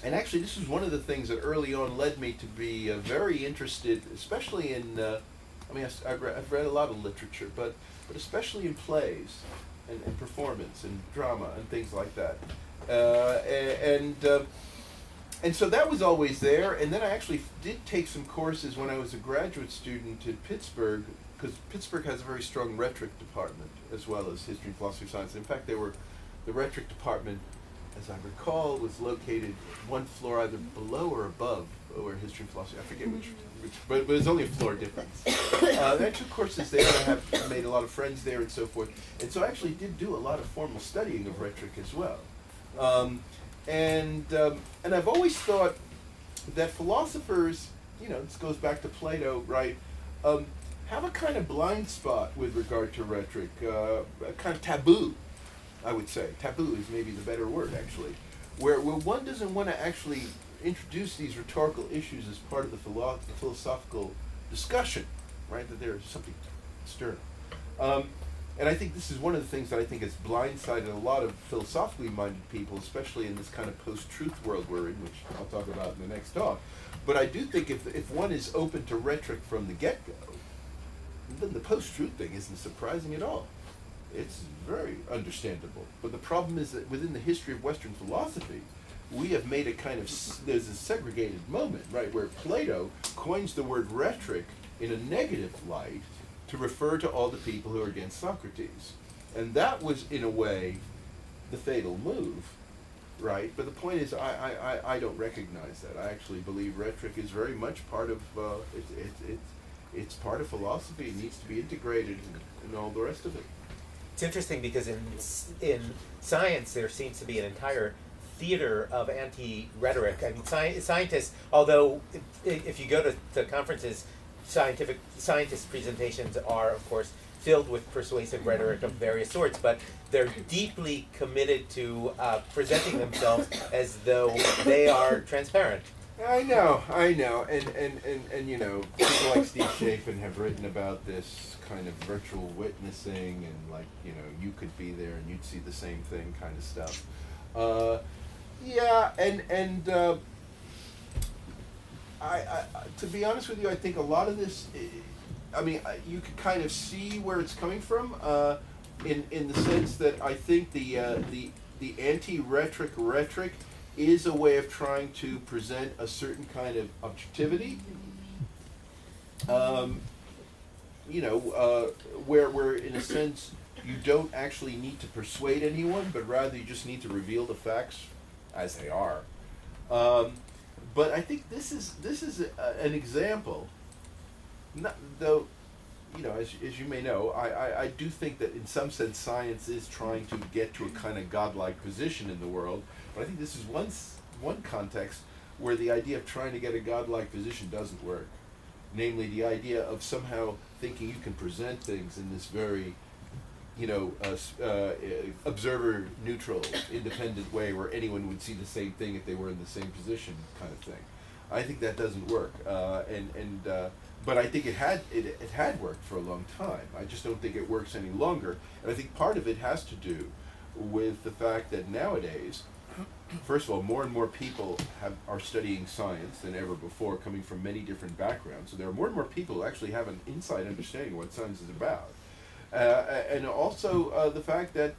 actually, this was one of the things that early on led me to be very interested, especially in, I've read a lot of literature, but especially in plays, and performance and drama and things like that. And so that was always there. And then I actually did take some courses when I was a graduate student at Pittsburgh, because Pittsburgh has a very strong rhetoric department as well as history, philosophy, science. In fact, the rhetoric department, as I recall, was located one floor either below or above where history and philosophy, I forget which but it was only a floor difference. I took courses there, I have made a lot of friends there and so forth. And so I actually did do a lot of formal studying of rhetoric as well. And I've always thought that philosophers, you know, this goes back to Plato, right, have a kind of blind spot with regard to rhetoric, a kind of taboo, I would say. Taboo is maybe the better word, actually, where one doesn't want to actually introduce these rhetorical issues as part of the philosophical discussion, right, that there's something external. And I think this is one of the things that I think has blindsided a lot of philosophically minded people, especially in this kind of post-truth world we're in, which I'll talk about in the next talk. But I do think if one is open to rhetoric from the get-go, then the post-truth thing isn't surprising at all. It's very understandable. But the problem is that within the history of Western philosophy, we have made a kind of, there's a segregated moment, right, where Plato coins the word rhetoric in a negative light to refer to all the people who are against Socrates. And that was, in a way, the fatal move, right? But the point is, I don't recognize that. I actually believe rhetoric is very much part of, it's part of philosophy. It needs to be integrated and all the rest of it. It's interesting because in science there seems to be an entire theater of anti-rhetoric. I mean, scientists, although if you go to conferences, scientist presentations are, of course, filled with persuasive rhetoric of various sorts, but they're deeply committed to presenting themselves as though they are transparent. I know, and you know, people like Steve Chafin have written about this kind of virtual witnessing, and like, you know, you could be there and you'd see the same thing kind of stuff. Yeah, and I to be honest with you, I think a lot of this, I mean, you can kind of see where it's coming from, in the sense that I think the anti-rhetoric is a way of trying to present a certain kind of objectivity, you know, where in a sense you don't actually need to persuade anyone, but rather you just need to reveal the facts as they are. But I think this is an example. Not, though, you know, as you may know, I do think that in some sense science is trying to get to a kind of godlike position in the world. But I think this is one context where the idea of trying to get a godlike position doesn't work. Namely, the idea of somehow thinking you can present things in this very, you know, observer neutral, independent way where anyone would see the same thing if they were in the same position, kind of thing. I think that doesn't work, but I think it had worked for a long time. I just don't think it works any longer, and I think part of it has to do with the fact that nowadays, first of all, more and more people are studying science than ever before, coming from many different backgrounds. So there are more and more people who actually have an inside understanding of what science is about. And also the fact that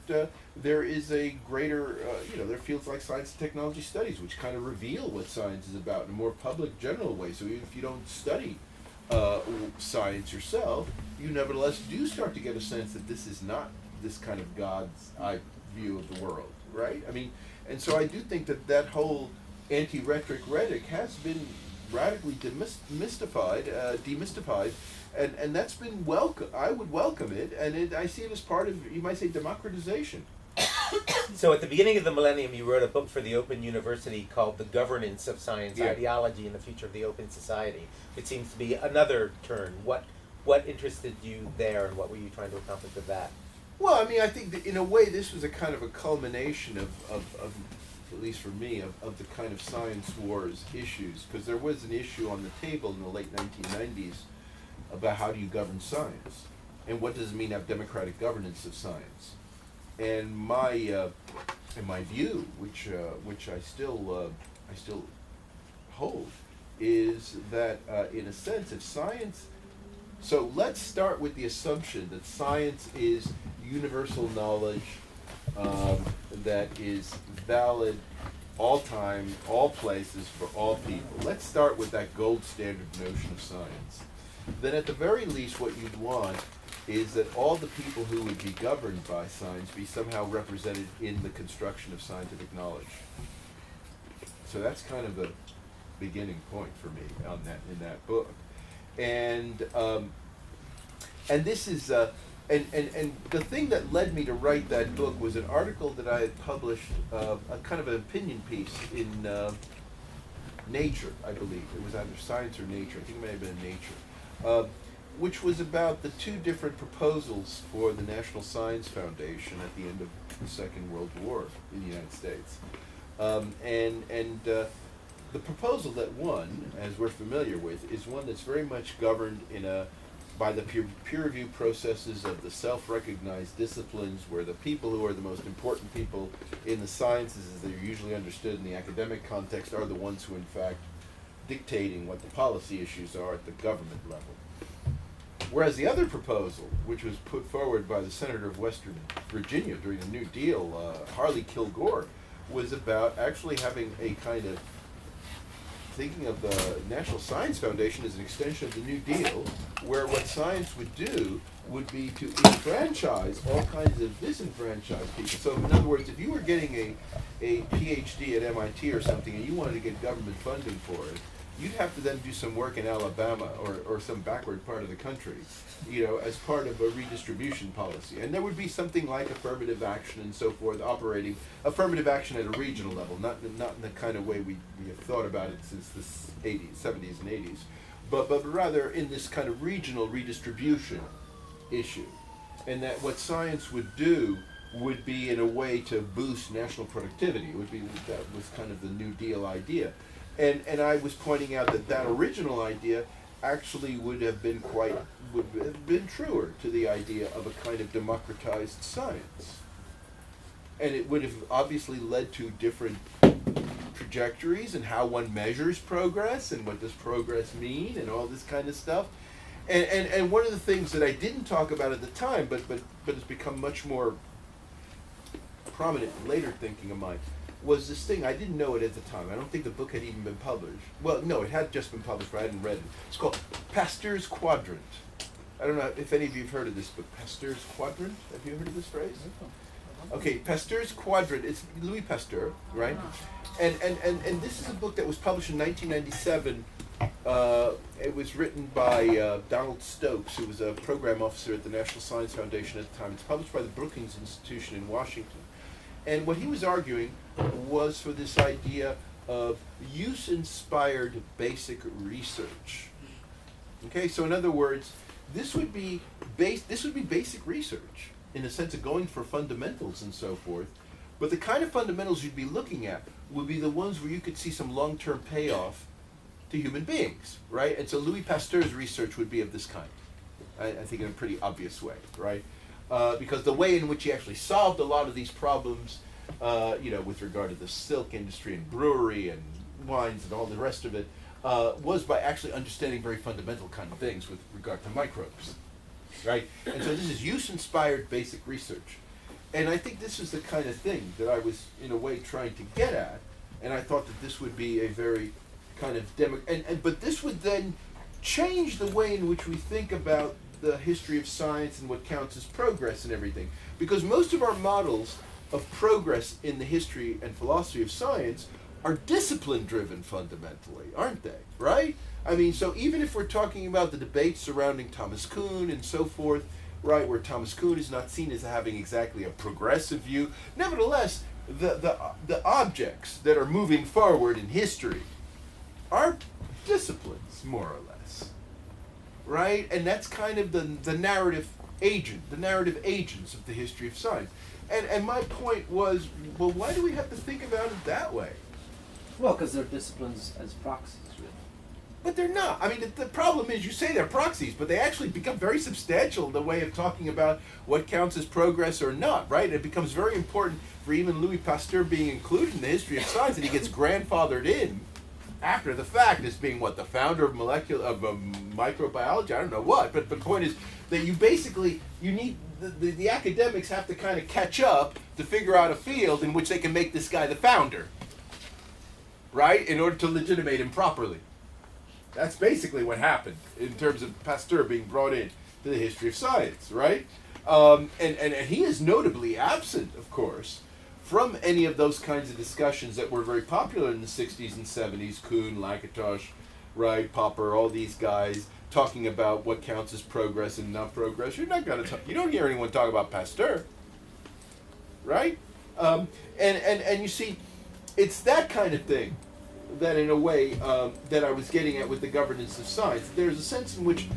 there is a greater, you know, there are fields like science and technology studies which kind of reveal what science is about in a more public, general way. So even if you don't study science yourself, you nevertheless do start to get a sense that this is not this kind of God's eye view of the world, right? I mean, and so I do think that whole anti-rhetoric has been radically demystified, and that's been welcome. I would welcome it, and I see it as part of, you might say, democratization. So at the beginning of the millennium, you wrote a book for the Open University called The Governance of Science, Ideology and the Future of the Open Society. It seems to be another turn. What interested you there, and what were you trying to accomplish with that? Well, I mean, I think that in a way this was a kind of a culmination of at least for me, of the kind of science wars issues, because there was an issue on the table in the late 1990s about how do you govern science, and what does it mean to have democratic governance of science. And my view, which I still hold, is that in a sense, if science So let's start with the assumption that science is universal knowledge that is valid all time, all places, for all people. Let's start with that gold standard notion of science. Then at the very least what you'd want is that all the people who would be governed by science be somehow represented in the construction of scientific knowledge. So that's kind of the beginning point for me on that, in that book. And this is and the thing that led me to write that book was an article that I had published, a kind of an opinion piece in Nature, I believe. It was either Science or Nature. I think it may have been Nature, which was about the two different proposals for the National Science Foundation at the end of the Second World War in the United States. The proposal that won, as we're familiar with, is one that's very much governed by the peer review processes of the self-recognized disciplines, where the people who are the most important people in the sciences, as they're usually understood in the academic context, are the ones who, in fact, dictating what the policy issues are at the government level. Whereas the other proposal, which was put forward by the Senator of Western Virginia during the New Deal, Harley Kilgore, was about actually having a kind of thinking of the National Science Foundation as an extension of the New Deal, where what science would do would be to enfranchise all kinds of disenfranchised people. So in other words, if you were getting a PhD at MIT or something and you wanted to get government funding for it, you'd have to then do some work in Alabama or some backward part of the country, as part of a redistribution policy. And there would be something like affirmative action and so forth, operating affirmative action at a regional level, not in the kind of way we have thought about it since the 70s and 80s, but rather in this kind of regional redistribution issue. And that what science would do would be in a way to boost national productivity. That was kind of the New Deal idea. And I was pointing out that original idea actually would have been truer to the idea of a kind of democratized science. And it would have obviously led to different trajectories and how one measures progress and what does progress mean and all this kind of stuff. And one of the things that I didn't talk about at the time, but has become much more prominent in later thinking of mine, was this thing. I didn't know it at the time. I don't think the book had even been published. Well, no, it had just been published, but I hadn't read it. It's called Pasteur's Quadrant. I don't know if any of you have heard of this book, Pasteur's Quadrant. Have you heard of this phrase? Okay, Pasteur's Quadrant. It's Louis Pasteur, right? And this is a book that was published in 1997. It was written by Donald Stokes, who was a program officer at the National Science Foundation at the time. It's published by the Brookings Institution in Washington. And what he was arguing was for this idea of use-inspired basic research. Okay, so in other words, this would be basic research in the sense of going for fundamentals and so forth. But the kind of fundamentals you'd be looking at would be the ones where you could see some long-term payoff to human beings, right? And so Louis Pasteur's research would be of this kind, I think in a pretty obvious way, right? Because the way in which he actually solved a lot of these problems, with regard to the silk industry and brewery and wines and all the rest of it, was by actually understanding very fundamental kind of things with regard to microbes, right? And so this is use-inspired basic research. And I think this is the kind of thing that I was, in a way, trying to get at, and I thought that this would be a very kind of but this would then change the way in which we think about the history of science and what counts as progress and everything. Because most of our models of progress in the history and philosophy of science are discipline-driven fundamentally, aren't they? Right? I mean, so even if we're talking about the debates surrounding Thomas Kuhn and so forth, right, where Thomas Kuhn is not seen as having exactly a progressive view, nevertheless, the objects that are moving forward in history are disciplines, more or less. Right? And that's kind of the narrative agents of the history of science. And my point was, well, why do we have to think about it that way? Well, because they're disciplines as proxies, really. But they're not. I mean, the problem is you say they're proxies, but they actually become very substantial in the way of talking about what counts as progress or not, right? It becomes very important for even Louis Pasteur being included in the history of science, and he gets grandfathered in after the fact as being what, the founder of microbiology, I don't know what, but the point is that you need the academics have to kind of catch up to figure out a field in which they can make this guy the founder, right, in order to legitimate him properly. That's basically what happened in terms of Pasteur being brought in to the history of science, right? And he is notably absent, of course, from any of those kinds of discussions that were very popular in the 60s and 70s, Kuhn, Lakatos, right, Popper, all these guys talking about what counts as progress and not progress. You're not going to you don't hear anyone talk about Pasteur, right? And you see, it's that kind of thing that in a way that I was getting at with the governance of science. There's a sense in which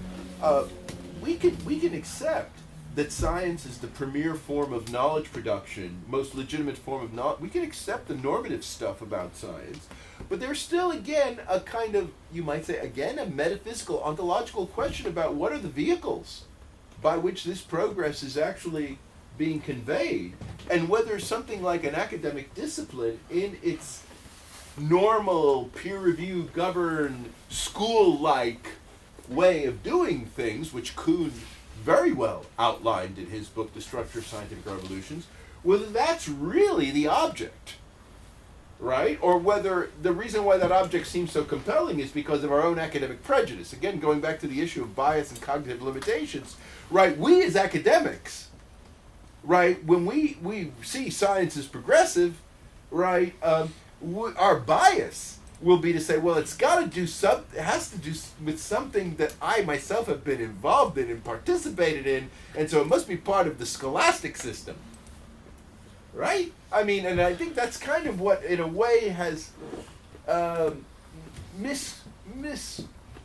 we can accept that science is the premier form of knowledge production, most legitimate form of knowledge. We can accept the normative stuff about science, but there's still, again, a kind of, you might say, again, a metaphysical, ontological question about what are the vehicles by which this progress is actually being conveyed, and whether something like an academic discipline in its normal, peer-review, governed, school-like way of doing things, which Kuhn very well outlined in his book, The Structure of Scientific Revolutions, whether that's really the object, right? Or whether the reason why that object seems so compelling is because of our own academic prejudice. Again, going back to the issue of bias and cognitive limitations, right? We as academics, right, when we see science as progressive, right, our bias will be to say, well, it has to do with something that I myself have been involved in and participated in, and so it must be part of the scholastic system, right? I mean, and I think that's kind of what, in a way, has kind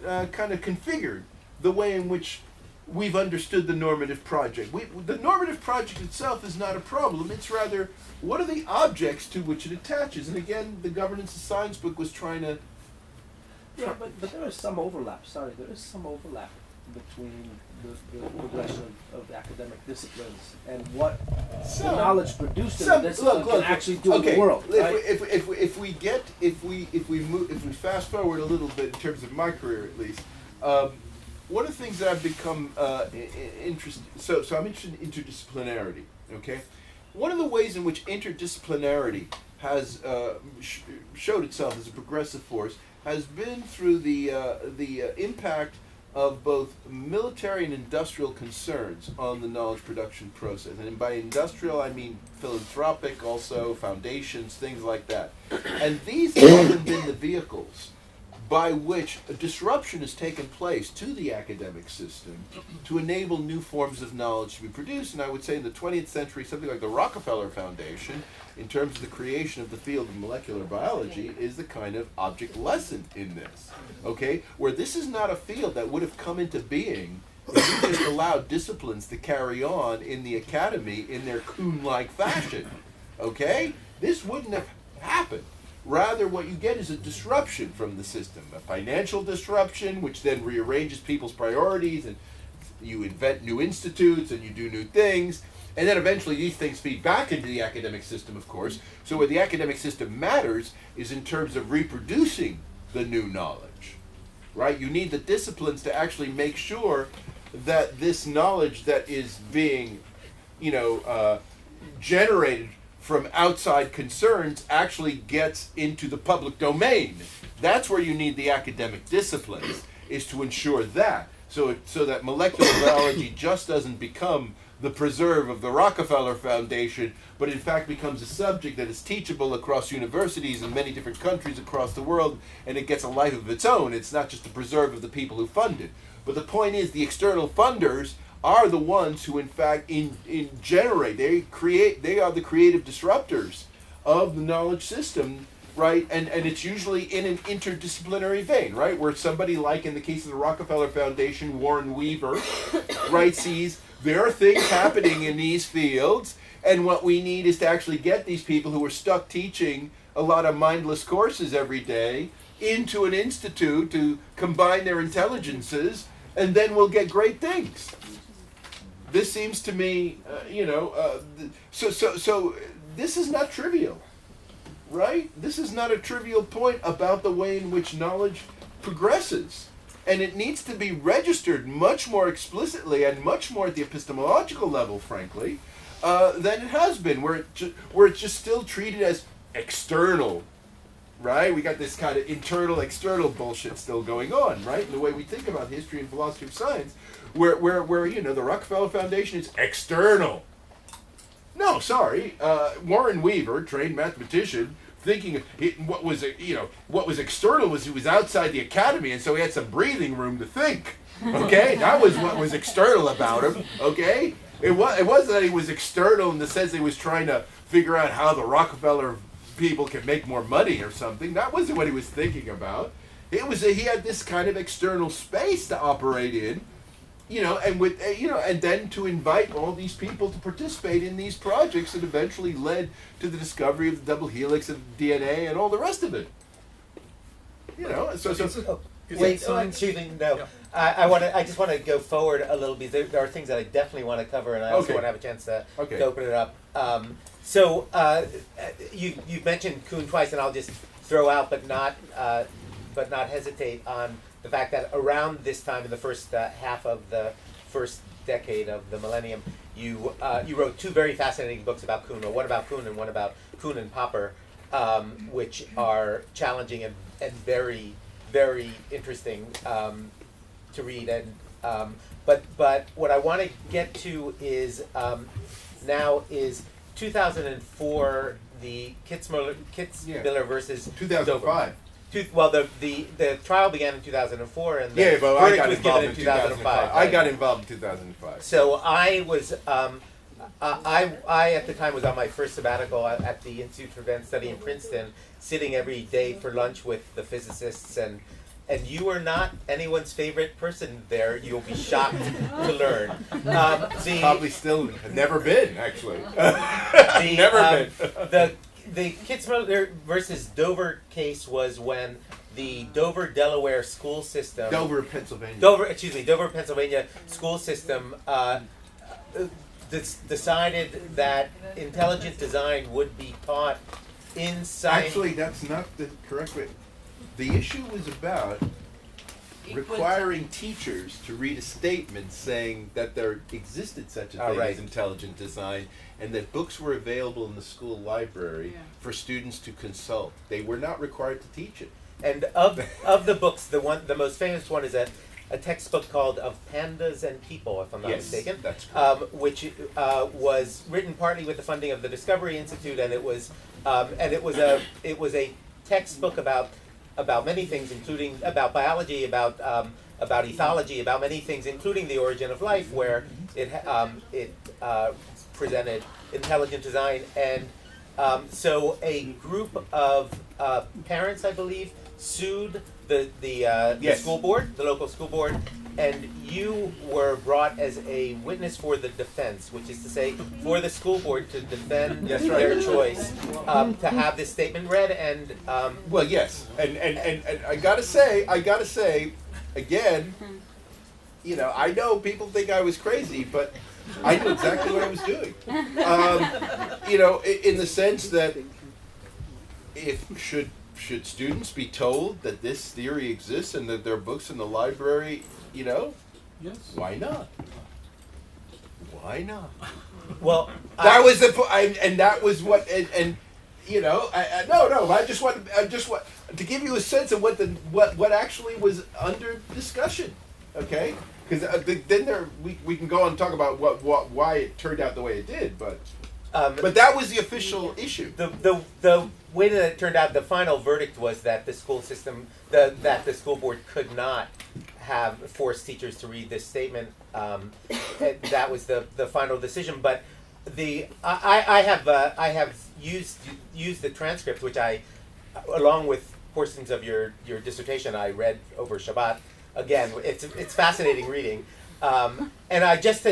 of configured the way in which we've understood the normative project. The normative project itself is not a problem. It's rather, what are the objects to which it attaches? And again, the Governance of Science book was trying to... Yeah, but there is some overlap. There is some overlap between the progression of the academic disciplines and what the knowledge produced in the discipline can actually do in the world. Right? If we fast forward a little bit in terms of my career, at least, one of the things that I've become interested, so I'm interested in interdisciplinarity, okay? One of the ways in which interdisciplinarity has showed itself as a progressive force has been through the impact of both military and industrial concerns on the knowledge production process. And by industrial, I mean philanthropic also, foundations, things like that. And these have often been the vehicles by which a disruption has taken place to the academic system to enable new forms of knowledge to be produced. And I would say in the 20th century, something like the Rockefeller Foundation, in terms of the creation of the field of molecular biology, is the kind of object lesson in this, okay? Where this is not a field that would have come into being if we just allowed disciplines to carry on in the academy in their Kuhn-like fashion, okay? This wouldn't have happened. Rather, what you get is a disruption from the system, a financial disruption, which then rearranges people's priorities, and you invent new institutes, and you do new things, and then eventually these things feed back into the academic system, of course. So where the academic system matters is in terms of reproducing the new knowledge, right? You need the disciplines to actually make sure that this knowledge that is being, generated from outside concerns actually gets into the public domain. That's where you need the academic disciplines, is to ensure that. So that molecular biology just doesn't become the preserve of the Rockefeller Foundation, but in fact becomes a subject that is teachable across universities in many different countries across the world, and it gets a life of its own. It's not just the preserve of the people who fund it. But the point is, the external funders are the ones who in fact generate, they are the creative disruptors of the knowledge system, right? And it's usually in an interdisciplinary vein, right? Where somebody like, in the case of the Rockefeller Foundation, Warren Weaver, right, sees there are things happening in these fields, and what we need is to actually get these people who are stuck teaching a lot of mindless courses every day into an institute to combine their intelligences, and then we'll get great things. This seems to me, so this is not trivial. right? This is not a trivial point about the way in which knowledge progresses. And it needs to be registered much more explicitly and much more at the epistemological level, frankly, than it has been, where it's just still treated as external, right? We got this kind of internal, external bullshit still going on, right? In the way we think about history and philosophy of science, where you know, the Rockefeller Foundation is external. No, sorry, Warren Weaver, trained mathematician, thinking what was external was he was outside the academy, and so he had some breathing room to think. Okay, that was what was external about him. Okay, it wasn't that he was external in the sense that he was trying to figure out how the Rockefeller people can make more money or something. That wasn't what he was thinking about. It was that he had this kind of external space to operate in. And then to invite all these people to participate in these projects that eventually led to the discovery of the double helix of DNA and all the rest of it. Excuse me, no. Yeah. I just want to go forward a little bit. There are things that I definitely want to cover, and I also Okay. want to have a chance to Okay. open it up. You've mentioned Kuhn twice, and I'll just throw out, but not hesitate on the fact that around this time, in the first half of the first decade of the millennium, you wrote two very fascinating books about Kuhn, or one about Kuhn and one about Kuhn and Popper, which are challenging and very, very interesting to read. And but what I want to get to is now is 2004, the Kitzmiller versus 2005. Well, the trial began in 2004, and the Yeah, but I verdict got was involved given in 2005. I right? got involved in 2005. So I was, I at the time was on my first sabbatical at the Institute for Advanced Study in Princeton, sitting every day for lunch with the physicists, and you are not anyone's favorite person there. You'll be shocked to learn. Probably still never been, actually. Never been. The Kitzmiller versus Dover case was when the Dover, Delaware school system... Dover, Pennsylvania. Dover, Pennsylvania school system decided that intelligent design would be taught in science. Actually, that's not the correct way. The issue was about requiring teachers to read a statement saying that there existed such a thing as intelligent design, and that books were available in the school library for students to consult. They were not required to teach it. And of the books, the most famous one is a textbook called "Of Pandas and People," if I'm not mistaken. That's correct. Which was written partly with the funding of the Discovery Institute, and it was a textbook about many things, including about biology, about ethology, about many things, including the origin of life, where it presented intelligent design. And so a group of parents, I believe, sued the school board, the local school board, and you were brought as a witness for the defense, which is to say, for the school board to defend their choice to have this statement read. And well, yes, and I gotta say, again, I know people think I was crazy, but I knew exactly what I was doing. In the sense that should students be told that this theory exists and that there are books in the library, Yes. why not? Why not? well, That was and that was what, I just want to give you a sense of what actually was under discussion, okay? Because then we can go on and talk about why it turned out the way it did, but that was the official issue. The way that it turned out, the final verdict was that the school system, that the school board could not have forced teachers to read this statement. That was the final decision. But I have used the transcript, which I, along with portions of your dissertation, I read over Shabbat. Again, it's fascinating reading, and I just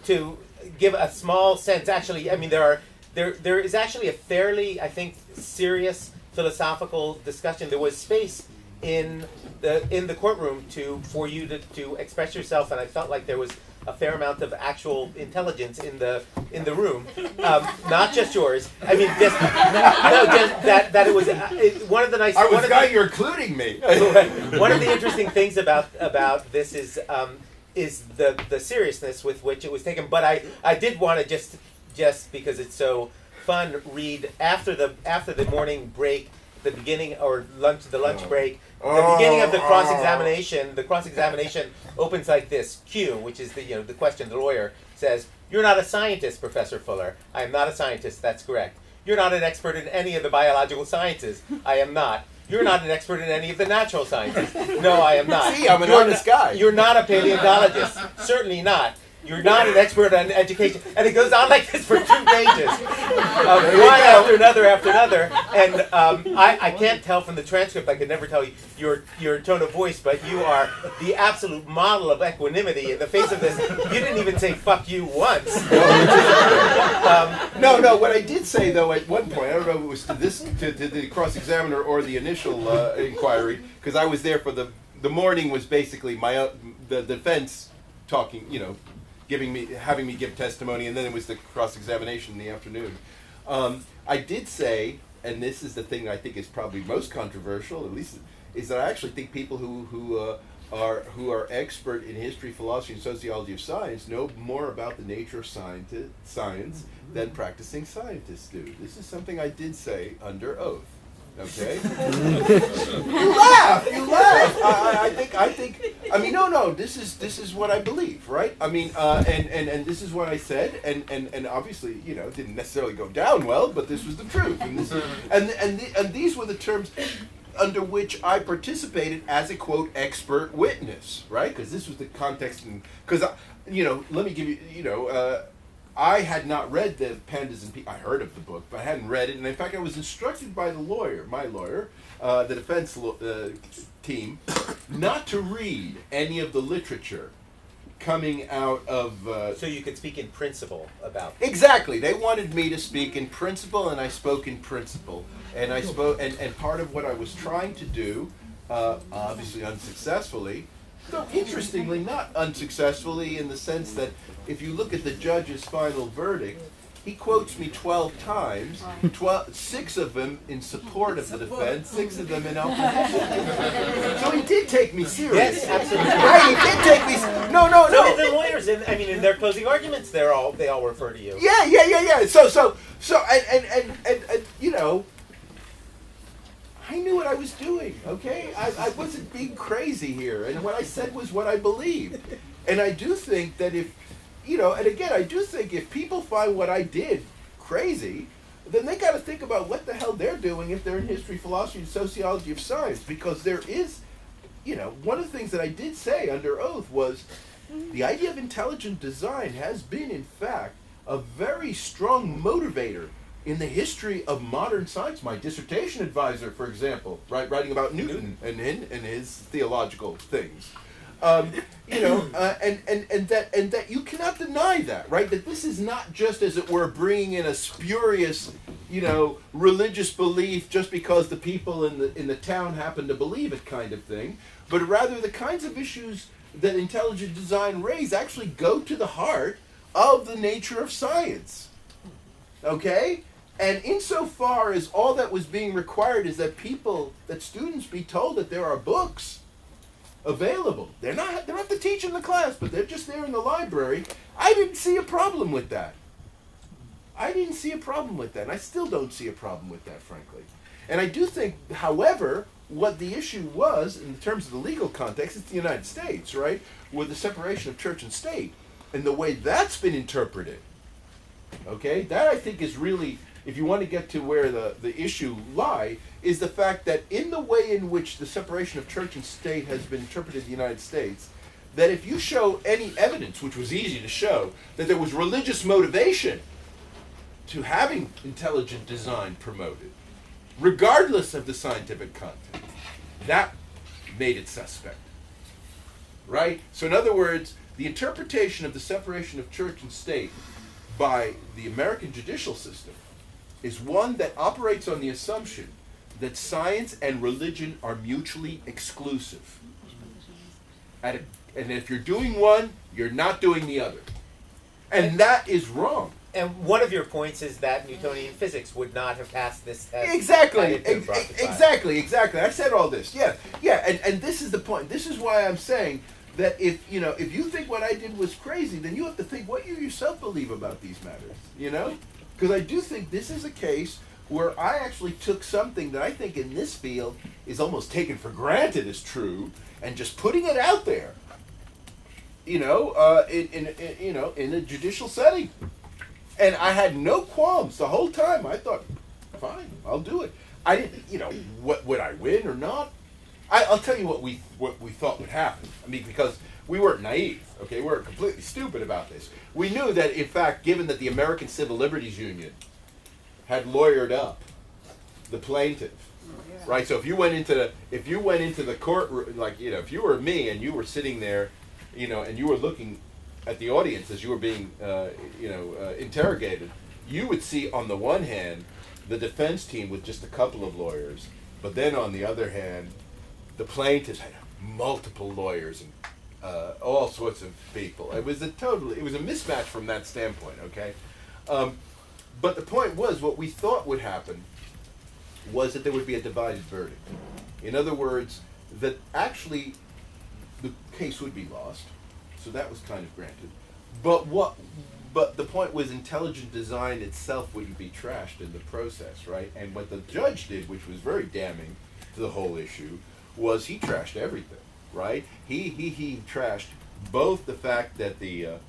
to give a small sense. Actually, I mean there is actually a fairly, I think, serious philosophical discussion. There was space in the courtroom for you to express yourself, and I felt like there was a fair amount of actual intelligence in the room, not just yours. I mean, just that it was one of the nice. You're including me. One of the interesting things about this is the seriousness with which it was taken. But I did want to just because it's so fun, read after the morning break, the beginning or the lunch break, the beginning of the cross-examination. The cross-examination opens like this: Q, which is the question. The lawyer says, "You're not a scientist, Professor Fuller." "I am not a scientist." "That's correct." "You're not an expert in any of the biological sciences." "I am not." "You're not an expert in any of the natural sciences." "No, I am not." See, I'm an honest guy. "You're not a paleontologist." "Certainly not." "You're not an expert on education." And it goes on like this for 2 pages. One after another. And I can't tell from the transcript, I could never tell your tone of voice, but you are the absolute model of equanimity in the face of this. You didn't even say "fuck you" once. No, what I did say, though, at one point, I don't know if it was to the cross-examiner or the initial inquiry, because I was there for the morning was basically the defense talking, having me give testimony, and then it was the cross-examination in the afternoon. I did say, and this is the thing that I think is probably most controversial, at least, is that I actually think people who are expert in history, philosophy, and sociology of science know more about the nature of science than practicing scientists do. This is something I did say under oath. Okay. You laugh. I mean, no. This is what I believe, right? I mean, and this is what I said, and obviously, it didn't necessarily go down well, but this was the truth, and these were the terms under which I participated as a quote expert witness, right? Because this was the context, because let me give you, I had not read the Pandas and I heard of the book, but I hadn't read it. And in fact, I was instructed by my lawyer, the defense team, not to read any of the literature coming out of... so you could speak in principle about... Exactly. They wanted me to speak in principle, and I spoke in principle. And I spoke, and part of what I was trying to do, obviously unsuccessfully, though interestingly not unsuccessfully in the sense that if you look at the judge's final verdict, he quotes me 12 times, 6 of them in support of the defense, 6 of them in opposition. So he did take me seriously. Yes, absolutely. Right, he did take me. No. So the lawyers, in their closing arguments, they all refer to you. Yeah. So, I knew what I was doing, okay? I wasn't being crazy here, and what I said was what I believed. And I do think that if people find what I did crazy, then they got to think about what the hell they're doing if they're in history, philosophy, and sociology of science, because there is, one of the things that I did say under oath was the idea of intelligent design has been, in fact, a very strong motivator in the history of modern science. My dissertation advisor, for example, writing about Newton and his theological things, and that you cannot deny that, right? That this is not just, as it were, bringing in a spurious, religious belief just because the people in the town happen to believe it, kind of thing, but rather the kinds of issues that intelligent design raise actually go to the heart of the nature of science. Okay? And insofar as all that was being required is that students be told that there are books available. They don't have to teach in the class, but they're just there in the library. I didn't see a problem with that. And I still don't see a problem with that, frankly. And I do think, however, what the issue was, in terms of the legal context, it's the United States, right? With the separation of church and state, and the way that's been interpreted. Okay? That, I think, is really... If you want to get to where the issue lie, is the fact that in the way in which the separation of church and state has been interpreted in the United States, that if you show any evidence, which was easy to show, that there was religious motivation to having intelligent design promoted, regardless of the scientific content, that made it suspect. Right? So in other words, the interpretation of the separation of church and state by the American judicial system is one that operates on the assumption that science and religion are mutually exclusive at And if you're doing one, you're not doing the other. And that is wrong. And one of your points is that Newtonian physics would not have passed this test. Exactly. had it been brought to trial. Exactly. I said all this. Yeah. And this is the point. This is why I'm saying that if you think what I did was crazy, then you have to think what you yourself believe about these matters. Because I do think this is a case where I actually took something that I think in this field is almost taken for granted as true, and just putting it out there. In a judicial setting. And I had no qualms the whole time. I thought, fine, I'll do it. I didn't, what would I win or not? I'll tell you what we thought would happen. I mean, because we weren't naive, okay? We weren't completely stupid about this. We knew that, in fact, given that the American Civil Liberties Union had lawyered up the plaintiff, right? So if you went into the courtroom, like, if you were me and you were sitting there, and you were looking at the audience as you were being, interrogated, you would see on the one hand the defense team with just a couple of lawyers, but then on the other hand, the plaintiffs had multiple lawyers and all sorts of people. It was a mismatch from that standpoint. Okay, but the point was, what we thought would happen was that there would be a divided verdict. In other words, that actually the case would be lost, so that was kind of granted. But the point was, intelligent design itself wouldn't be trashed in the process, right? And what the judge did, which was very damning to the whole issue, was he trashed everything, right? He trashed both the fact that the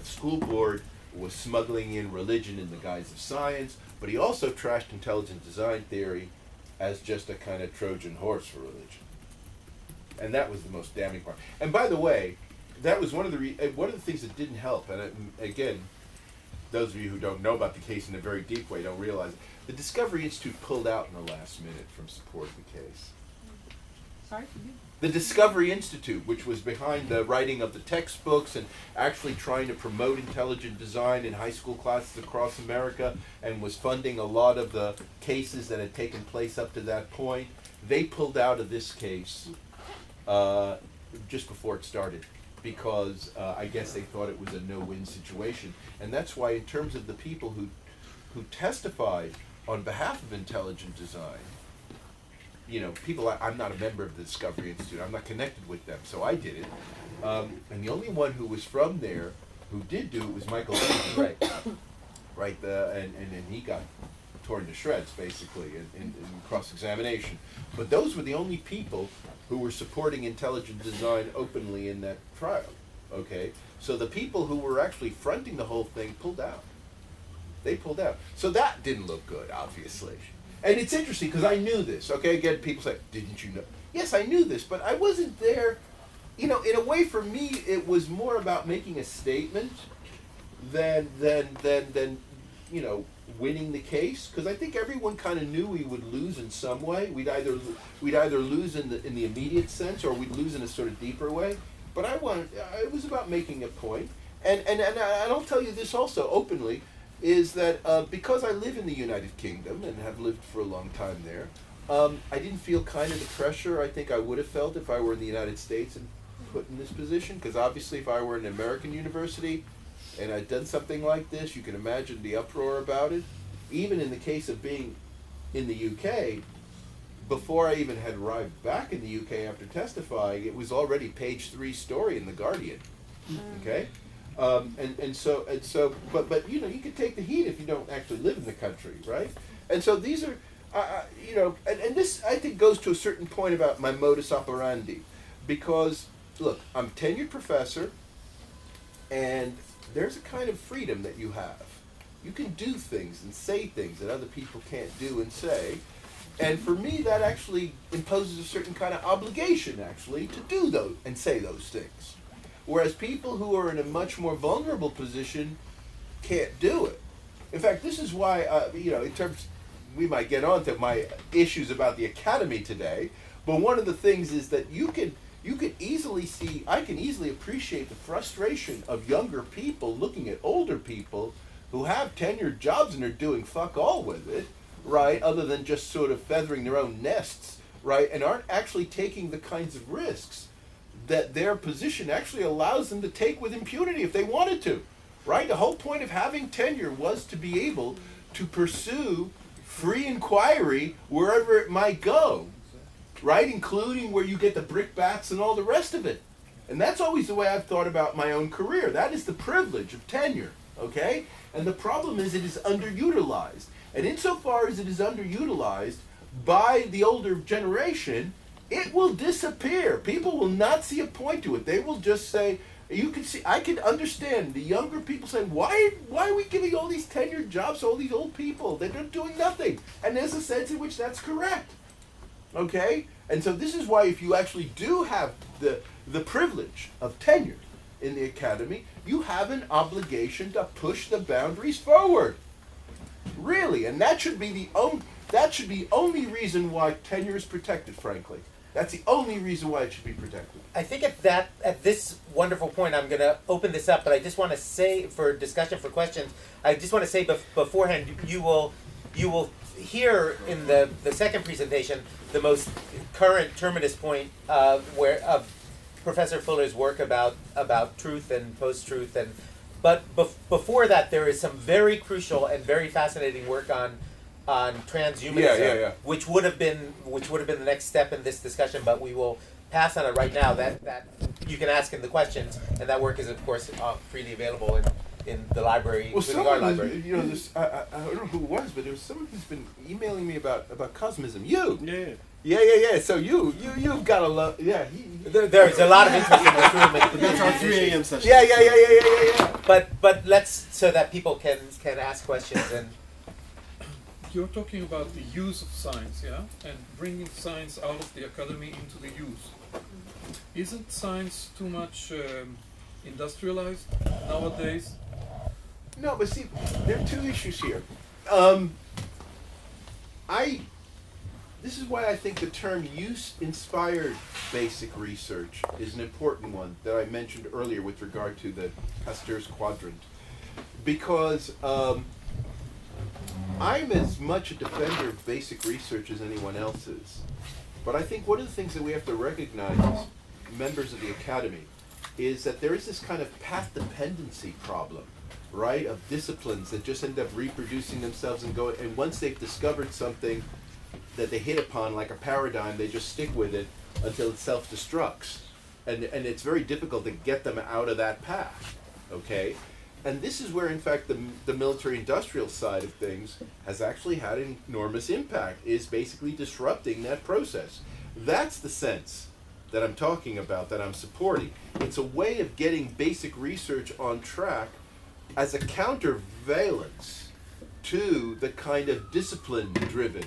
school board was smuggling in religion in the guise of science, but he also trashed intelligent design theory as just a kind of Trojan horse for religion. And that was the most damning part. And by the way, that was one of the things that didn't help. And again, those of you who don't know about the case in a very deep way don't realize it. The Discovery Institute pulled out in the last minute from support of the case. Sorry? The Discovery Institute, which was behind the writing of the textbooks and actually trying to promote intelligent design in high school classes across America, and was funding a lot of the cases that had taken place up to that point, they pulled out of this case just before it started, because I guess they thought it was a no-win situation. And that's why, in terms of the people who testified on behalf of intelligent design, people, I'm not a member of the Discovery Institute, I'm not connected with them, so I did it. And the only one who was from there who did do it was Michael Lee, right? And he got torn to shreds, basically, in cross-examination. But those were the only people who were supporting intelligent design openly in that trial, okay? So the people who were actually fronting the whole thing pulled out. They pulled out. So that didn't look good, obviously. And it's interesting, because I knew this, okay? Again, people say, didn't you know? Yes, I knew this, but I wasn't there. In a way, for me, it was more about making a statement than winning the case, because I think everyone kind of knew we would lose in some way. We'd either lose in the immediate sense, or we'd lose in a sort of deeper way. But it was about making a point. And I'll tell you this also openly, is that because I live in the United Kingdom and have lived for a long time there, I didn't feel kind of the pressure I think I would have felt if I were in the United States and put in this position. Because obviously, if I were in an American university and I'd done something like this, you can imagine the uproar about it. Even in the case of being in the UK, before I even had arrived back in the UK after testifying, it was already page 3 story in The Guardian. Okay? But you can take the heat if you don't actually live in the country, right? And so these are, and this I think goes to a certain point about my modus operandi, because look, I'm a tenured professor, and there's a kind of freedom that you have. You can do things and say things that other people can't do and say, and for me that actually imposes a certain kind of obligation actually to do those and say those things. Whereas people who are in a much more vulnerable position can't do it. In fact, this is why, in terms, we might get on to my issues about the academy today, but one of the things is that you can easily see, I can easily appreciate the frustration of younger people looking at older people who have tenured jobs and are doing fuck all with it, right, other than just sort of feathering their own nests, right, and aren't actually taking the kinds of risks that their position actually allows them to take with impunity if they wanted to, right? The whole point of having tenure was to be able to pursue free inquiry wherever it might go, right? Including where you get the brickbats and all the rest of it. And that's always the way I've thought about my own career. That is the privilege of tenure, okay? And the problem is it is underutilized. And insofar as it is underutilized by the older generation, it will disappear. People will not see a point to it. They will just say, you can see, I can understand the younger people saying, why are we giving all these tenured jobs to all these old people? They're doing nothing. And there's a sense in which that's correct, okay? And so this is why if you actually do have the privilege of tenure in the academy, you have an obligation to push the boundaries forward. Really, and that should be the only reason why tenure is protected, frankly. That's the only reason why it should be protected. I think at this wonderful point, I'm going to open this up, but I just want to say, for discussion, for questions, I just want to say beforehand, you will hear in the second presentation the most current terminus point of Professor Fuller's work about truth and post-truth, but before that, there is some very crucial and very fascinating work on transhumanism, which would have been the next step in this discussion, but we will pass on it right now. That you can ask in the questions, and that work is of course freely available in the library. Well, the Guard someone, library. I don't know who it was, but there was someone who's been emailing me about cosmism. You. Yeah. So you've got a lot. Yeah. There's a lot of interest in this room. That's our 3 a.m. session. Yeah. But let's, so that people can ask questions. And you're talking about the use of science, yeah, and bringing science out of the academy into the use. Isn't science too much industrialized nowadays? No, but see, there are two issues here. This is why I think the term use-inspired basic research is an important one that I mentioned earlier with regard to the Pasteur's quadrant. Because I'm as much a defender of basic research as anyone else is. But I think one of the things that we have to recognize as members of the academy is that there is this kind of path dependency problem, right, of disciplines that just end up reproducing themselves and go, and once they've discovered something that they hit upon like a paradigm, they just stick with it until it self-destructs. And it's very difficult to get them out of that path, okay? And this is where, in fact, the military-industrial side of things has actually had an enormous impact, is basically disrupting that process. That's the sense that I'm talking about, that I'm supporting. It's a way of getting basic research on track as a countervalence to the kind of discipline-driven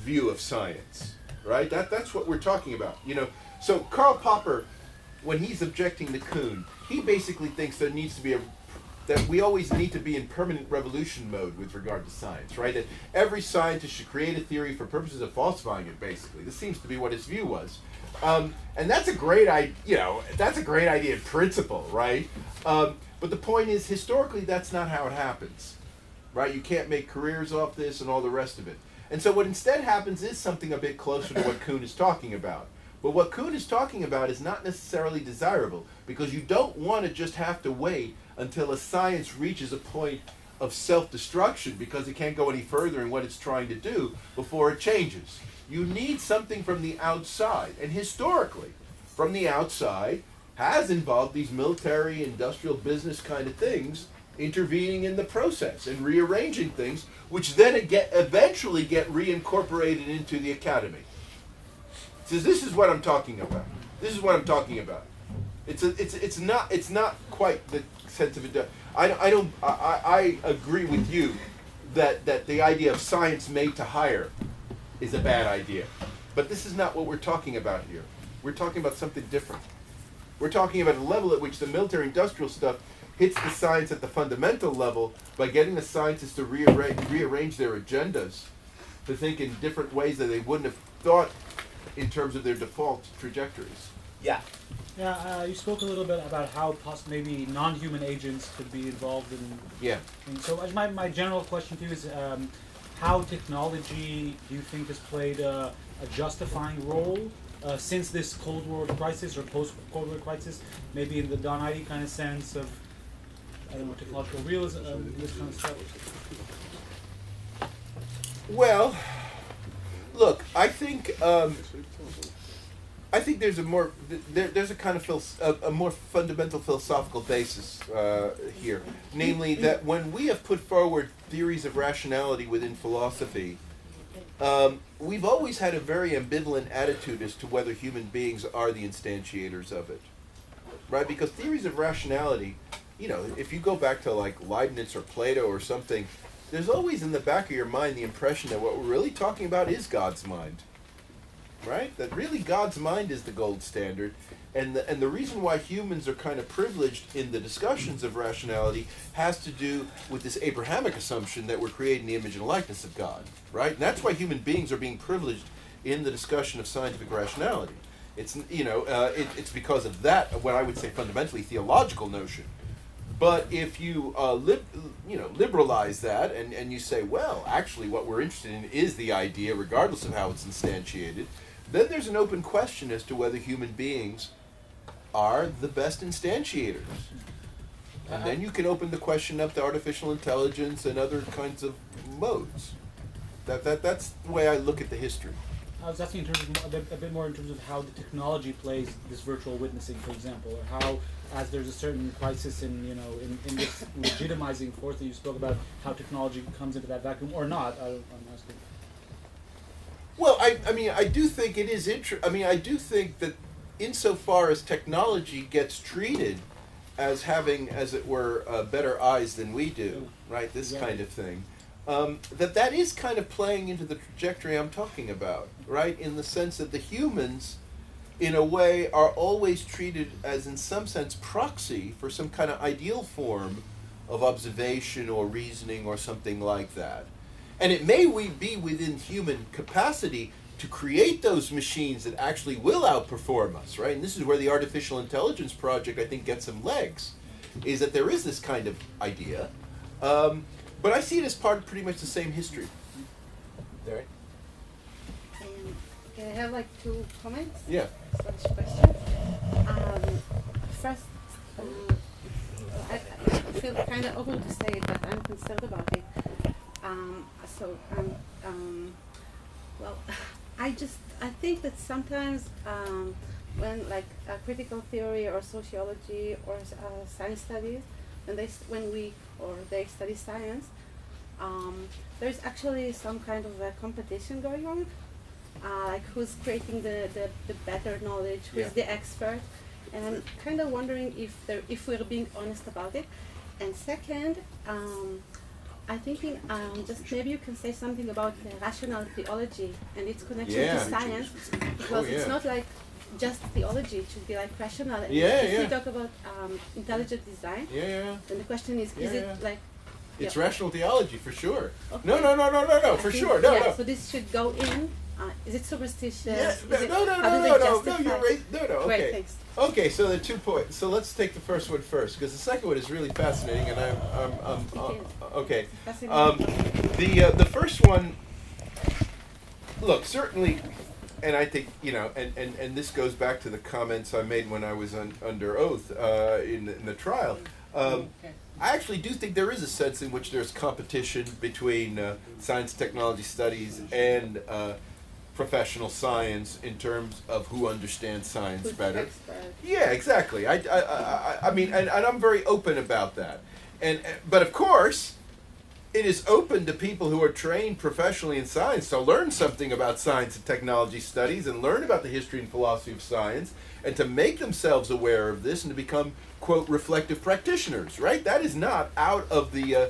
view of science, right? That's what we're talking about, you know. So Karl Popper, when he's objecting to Kuhn, he basically thinks there needs to be that we always need to be in permanent revolution mode with regard to science, right? That every scientist should create a theory for purposes of falsifying it, basically. This seems to be what his view was. And that's a great idea, that's a great idea in principle, right? But the point is, historically, that's not how it happens, right? You can't make careers off this and all the rest of it. And so what instead happens is something a bit closer to what Kuhn is talking about. But what Kuhn is talking about is not necessarily desirable, because you don't want to just have to wait until a science reaches a point of self-destruction because it can't go any further in what it's trying to do before it changes. You need something from the outside. And historically, from the outside has involved these military, industrial, business kind of things intervening in the process and rearranging things, which then eventually get reincorporated into the academy. So this is what I'm talking about. This is what I'm talking about. It's not quite the sense of it. I agree with you that the idea of science made to hire is a bad idea. But this is not what we're talking about here. We're talking about something different. We're talking about a level at which the military-industrial stuff hits the science at the fundamental level by getting the scientists to rearrange their agendas, to think in different ways that they wouldn't have thought in terms of their default trajectories. yeah. Yeah, you spoke a little bit about how maybe non-human agents could be involved in. Yeah. And so, as my general question to you is, how technology do you think has played a justifying role since this Cold War crisis or post-Cold War crisis, maybe in the Don Heidi kind of sense of, I don't know, technological realism, this kind of stuff? Well, look, I think there's a more there's a kind of a more fundamental philosophical basis here, namely that when we have put forward theories of rationality within philosophy, we've always had a very ambivalent attitude as to whether human beings are the instantiators of it, right? Because theories of rationality, you know, if you go back to like Leibniz or Plato or something, there's always in the back of your mind the impression that what we're really talking about is God's mind, right? That really God's mind is the gold standard. And the reason why humans are kind of privileged in the discussions of rationality has to do with this Abrahamic assumption that we're created in the image and likeness of God, right? And that's why human beings are being privileged in the discussion of scientific rationality. It's, you know, it's because of that, what I would say fundamentally theological notion. But if you, liberalize that and you say, well, actually what we're interested in is the idea, regardless of how it's instantiated, then there's an open question as to whether human beings are the best instantiators. And then you can open the question up to artificial intelligence and other kinds of modes. That's the way I look at the history. I was asking in terms of a bit more in terms of how the technology plays this virtual witnessing, for example, or how, as there's a certain crisis in, you know, in this legitimizing force that you spoke about, how technology comes into that vacuum or not. I'm asking. Well, I mean, I do think it is I do think that insofar as technology gets treated as having, as it were, better eyes than we do, right? This kind of thing. That is kind of playing into the trajectory I'm talking about, right? In the sense that the humans, in a way, are always treated as, in some sense, proxy for some kind of ideal form of observation or reasoning or something like that. And it may be within human capacity to create those machines that actually will outperform us, right? And this is where the artificial intelligence project, I think, gets some legs, is that there is this kind of idea. But I see it as part of pretty much the same history. Derek? Can I have like two comments? Yeah. Slash questions. First, I feel kind of awkward to say it, but I'm concerned about it. Well, I think that sometimes when like critical theory or sociology or science studies, when they study science, there's actually some kind of a competition going on, like who's creating the better knowledge, who's the expert, and I'm kind of wondering if we're being honest about it. And second, I'm thinking just maybe you can say something about the rational theology and its connection to science, because it's not like just theology, it should be like rational. And if we talk about intelligent design, then the question is it like... It's rational theology, for sure. Okay. No, for sure. No. So this should go in. Is it superstitious? No, you're right. No, okay. Great, thanks. Okay, so the 2 points. So let's take the first one first, because the second one is really fascinating, and I'm okay. The first one, look, certainly, and I think, you know, and this goes back to the comments I made when I was under oath in the trial. I actually do think there is a sense in which there's competition between science technology studies and professional science in terms of who understands science better. Expert. Yeah, exactly. I mean, and I'm very open about that. But of course, it is open to people who are trained professionally in science to learn something about science and technology studies and learn about the history and philosophy of science and to make themselves aware of this and to become, quote, reflective practitioners, right? That is not out of the,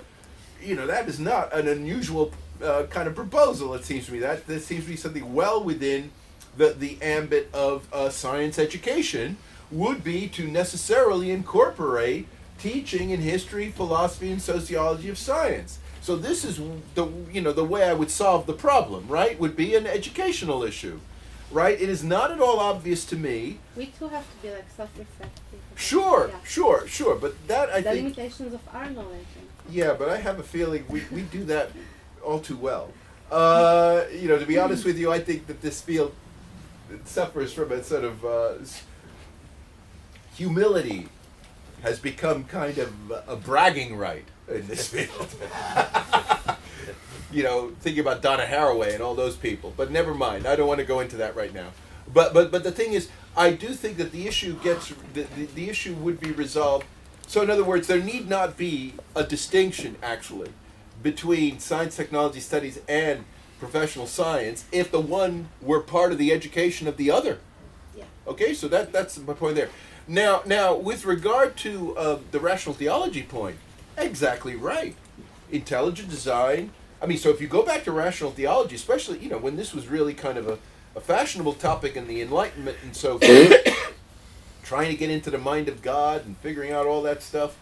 that is not an unusual kind of proposal, it seems to me. That seems to be something well within the ambit of science education, would be to necessarily incorporate teaching in history, philosophy, and sociology of science. So this is the way I would solve the problem, right? Would be an educational issue, right? It is not at all obvious to me. We too have to be like self-reflective. Sure. But that I the think. limitations of our knowledge. Yeah, but I have a feeling we do that all too well. To be honest with you, I think that this field suffers from a sort of humility has become kind of a bragging right in this field. You know, thinking about Donna Haraway and all those people. But never mind. I don't want to go into that right now. But the thing is, I do think that the issue gets the issue would be resolved. So in other words, there need not be a distinction actually between science, technology studies and professional science if the one were part of the education of the other. Yeah. Okay, so that's my point there. Now, with regard to the rational theology point, exactly right. Intelligent design. I mean, so if you go back to rational theology, especially, you know, when this was really kind of a fashionable topic in the Enlightenment and so forth, trying to get into the mind of God and figuring out all that stuff,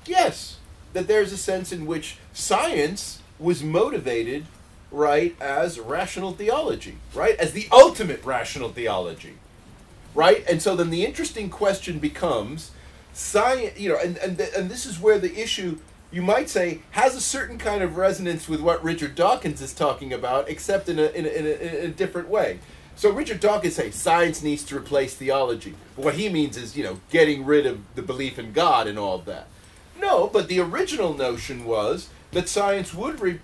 yes, that there's a sense in which science was motivated, right, as rational theology, right, as the ultimate rational theology, right? And so then the interesting question becomes, science, you know, and this is where the issue, you might say, has a certain kind of resonance with what Richard Dawkins is talking about, except in a different way. So Richard Dawkins says science needs to replace theology. But what he means is, you know, getting rid of the belief in God and all of that. No, but the original notion was that science would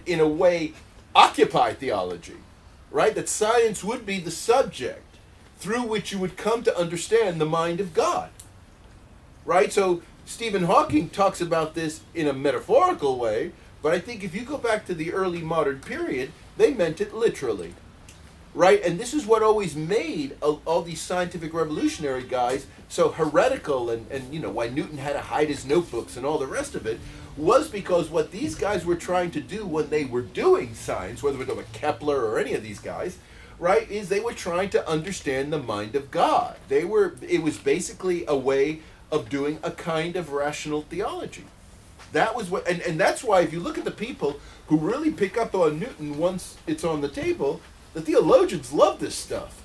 in a way occupy theology, right? That science would be the subject through which you would come to understand the mind of God, right? So Stephen Hawking talks about this in a metaphorical way, but I think if you go back to the early modern period, they meant it literally, right? And this is what always made all these scientific revolutionary guys so heretical, and you know, why Newton had to hide his notebooks and all the rest of it, was because what these guys were trying to do when they were doing science, whether we're talking about Kepler or any of these guys, right, is they were trying to understand the mind of God. It was basically a way of doing a kind of rational theology. That was what, and that's why if you look at the people who really pick up on Newton once it's on the table, the theologians love this stuff,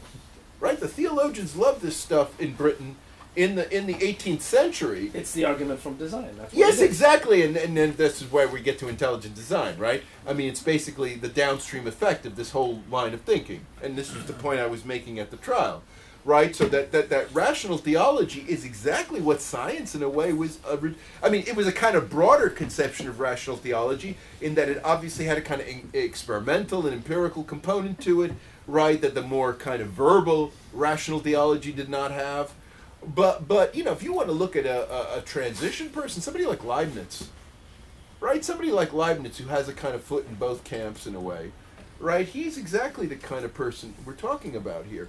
right? The theologians love this stuff in Britain in the 18th century. It's the argument from design. That's what Yes, it is. exactly, and then this is where we get to intelligent design, right? I mean, it's basically the downstream effect of this whole line of thinking, and this was the point I was making at the trial, right? So that rational theology is exactly what science, in a way, was. I mean, it was a kind of broader conception of rational theology in that it obviously had a kind of experimental and empirical component to it, right? That the more kind of verbal rational theology did not have. But you know, if you want to look at a transition person, somebody like Leibniz, right? Somebody like Leibniz who has a kind of foot in both camps in a way, right? He's exactly the kind of person we're talking about here.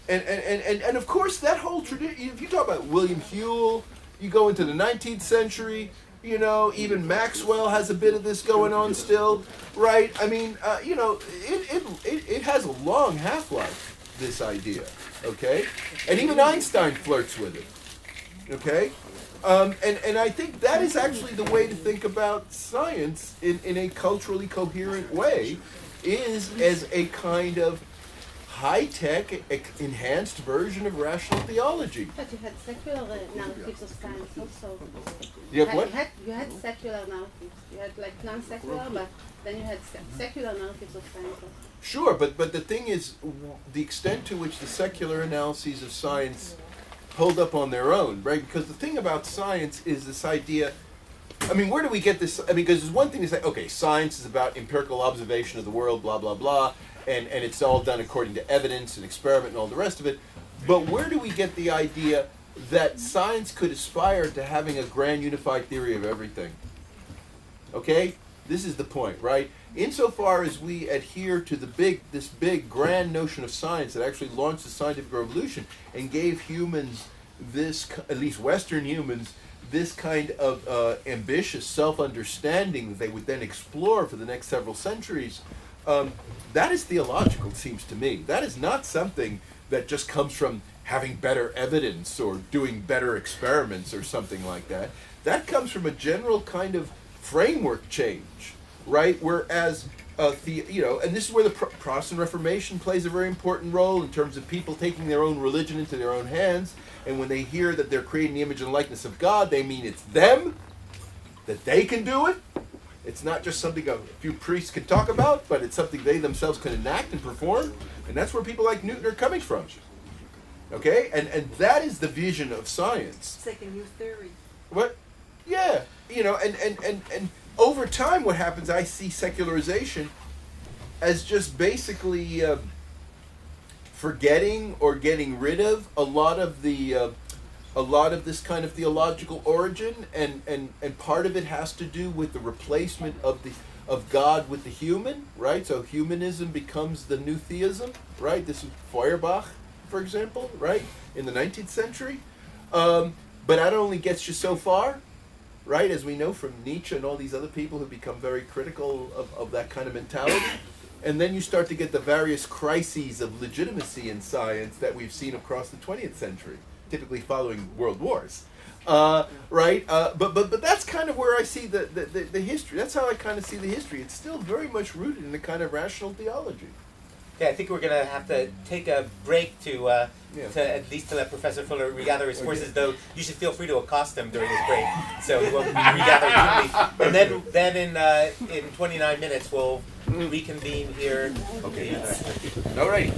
And of course that whole tradition, if you talk about William Whewell, you go into the 19th century, you know, even Maxwell has a bit of this going on still, right? I mean, you know, it has a long half-life, this idea, okay? And even Einstein flirts with it, okay? And I think that is actually the way to think about science in a culturally coherent way, is as a kind of high-tech, enhanced version of rational theology. But you had secular narratives of science also. You have what? You had secular narratives. You had like non-secular, but then you had secular narratives of science also. Sure, but the thing is, the extent to which the secular analyses of science hold up on their own, right? Because the thing about science is this idea, I mean, where do we get this? I mean, because there's one thing to say, okay, science is about empirical observation of the world, blah, blah, blah, and it's all done according to evidence and experiment and all the rest of it. But where do we get the idea that science could aspire to having a grand unified theory of everything? Okay? This is the point, right? Insofar as we adhere to this big grand notion of science that actually launched the scientific revolution and gave humans this, at least Western humans, this kind of ambitious self-understanding that they would then explore for the next several centuries, that is theological, it seems to me. That is not something that just comes from having better evidence or doing better experiments or something like that. That comes from a general kind of framework change, right? Whereas, you know, and this is where the Protestant Reformation plays a very important role in terms of people taking their own religion into their own hands, and when they hear that they're creating the image and likeness of God, they mean it's them, that they can do it, It's not just something a few priests can talk about, but it's something they themselves can enact and perform. And that's where people like Newton are coming from. Okay? And that is the vision of science. It's like a new theory. What? Yeah. You know, and over time what happens, I see secularization as just basically forgetting or getting rid of a lot of this kind of theological origin, and part of it has to do with the replacement of God with the human, right? So humanism becomes the new theism, right? This is Feuerbach, for example, right, in the 19th century. But that only gets you so far, right? As we know from Nietzsche and all these other people who become very critical of that kind of mentality. And then you start to get the various crises of legitimacy in science that we've seen across the 20th century, typically following world wars, right? But that's kind of where I see the history. That's how I kind of see the history. It's still very much rooted in a kind of rational theology. Okay, I think we're going to have to take a break to at least to let Professor Fuller regather his forces, though you should feel free to accost him during this break, so he will regather quickly. And then in 29 minutes we'll reconvene here. Okay. All right.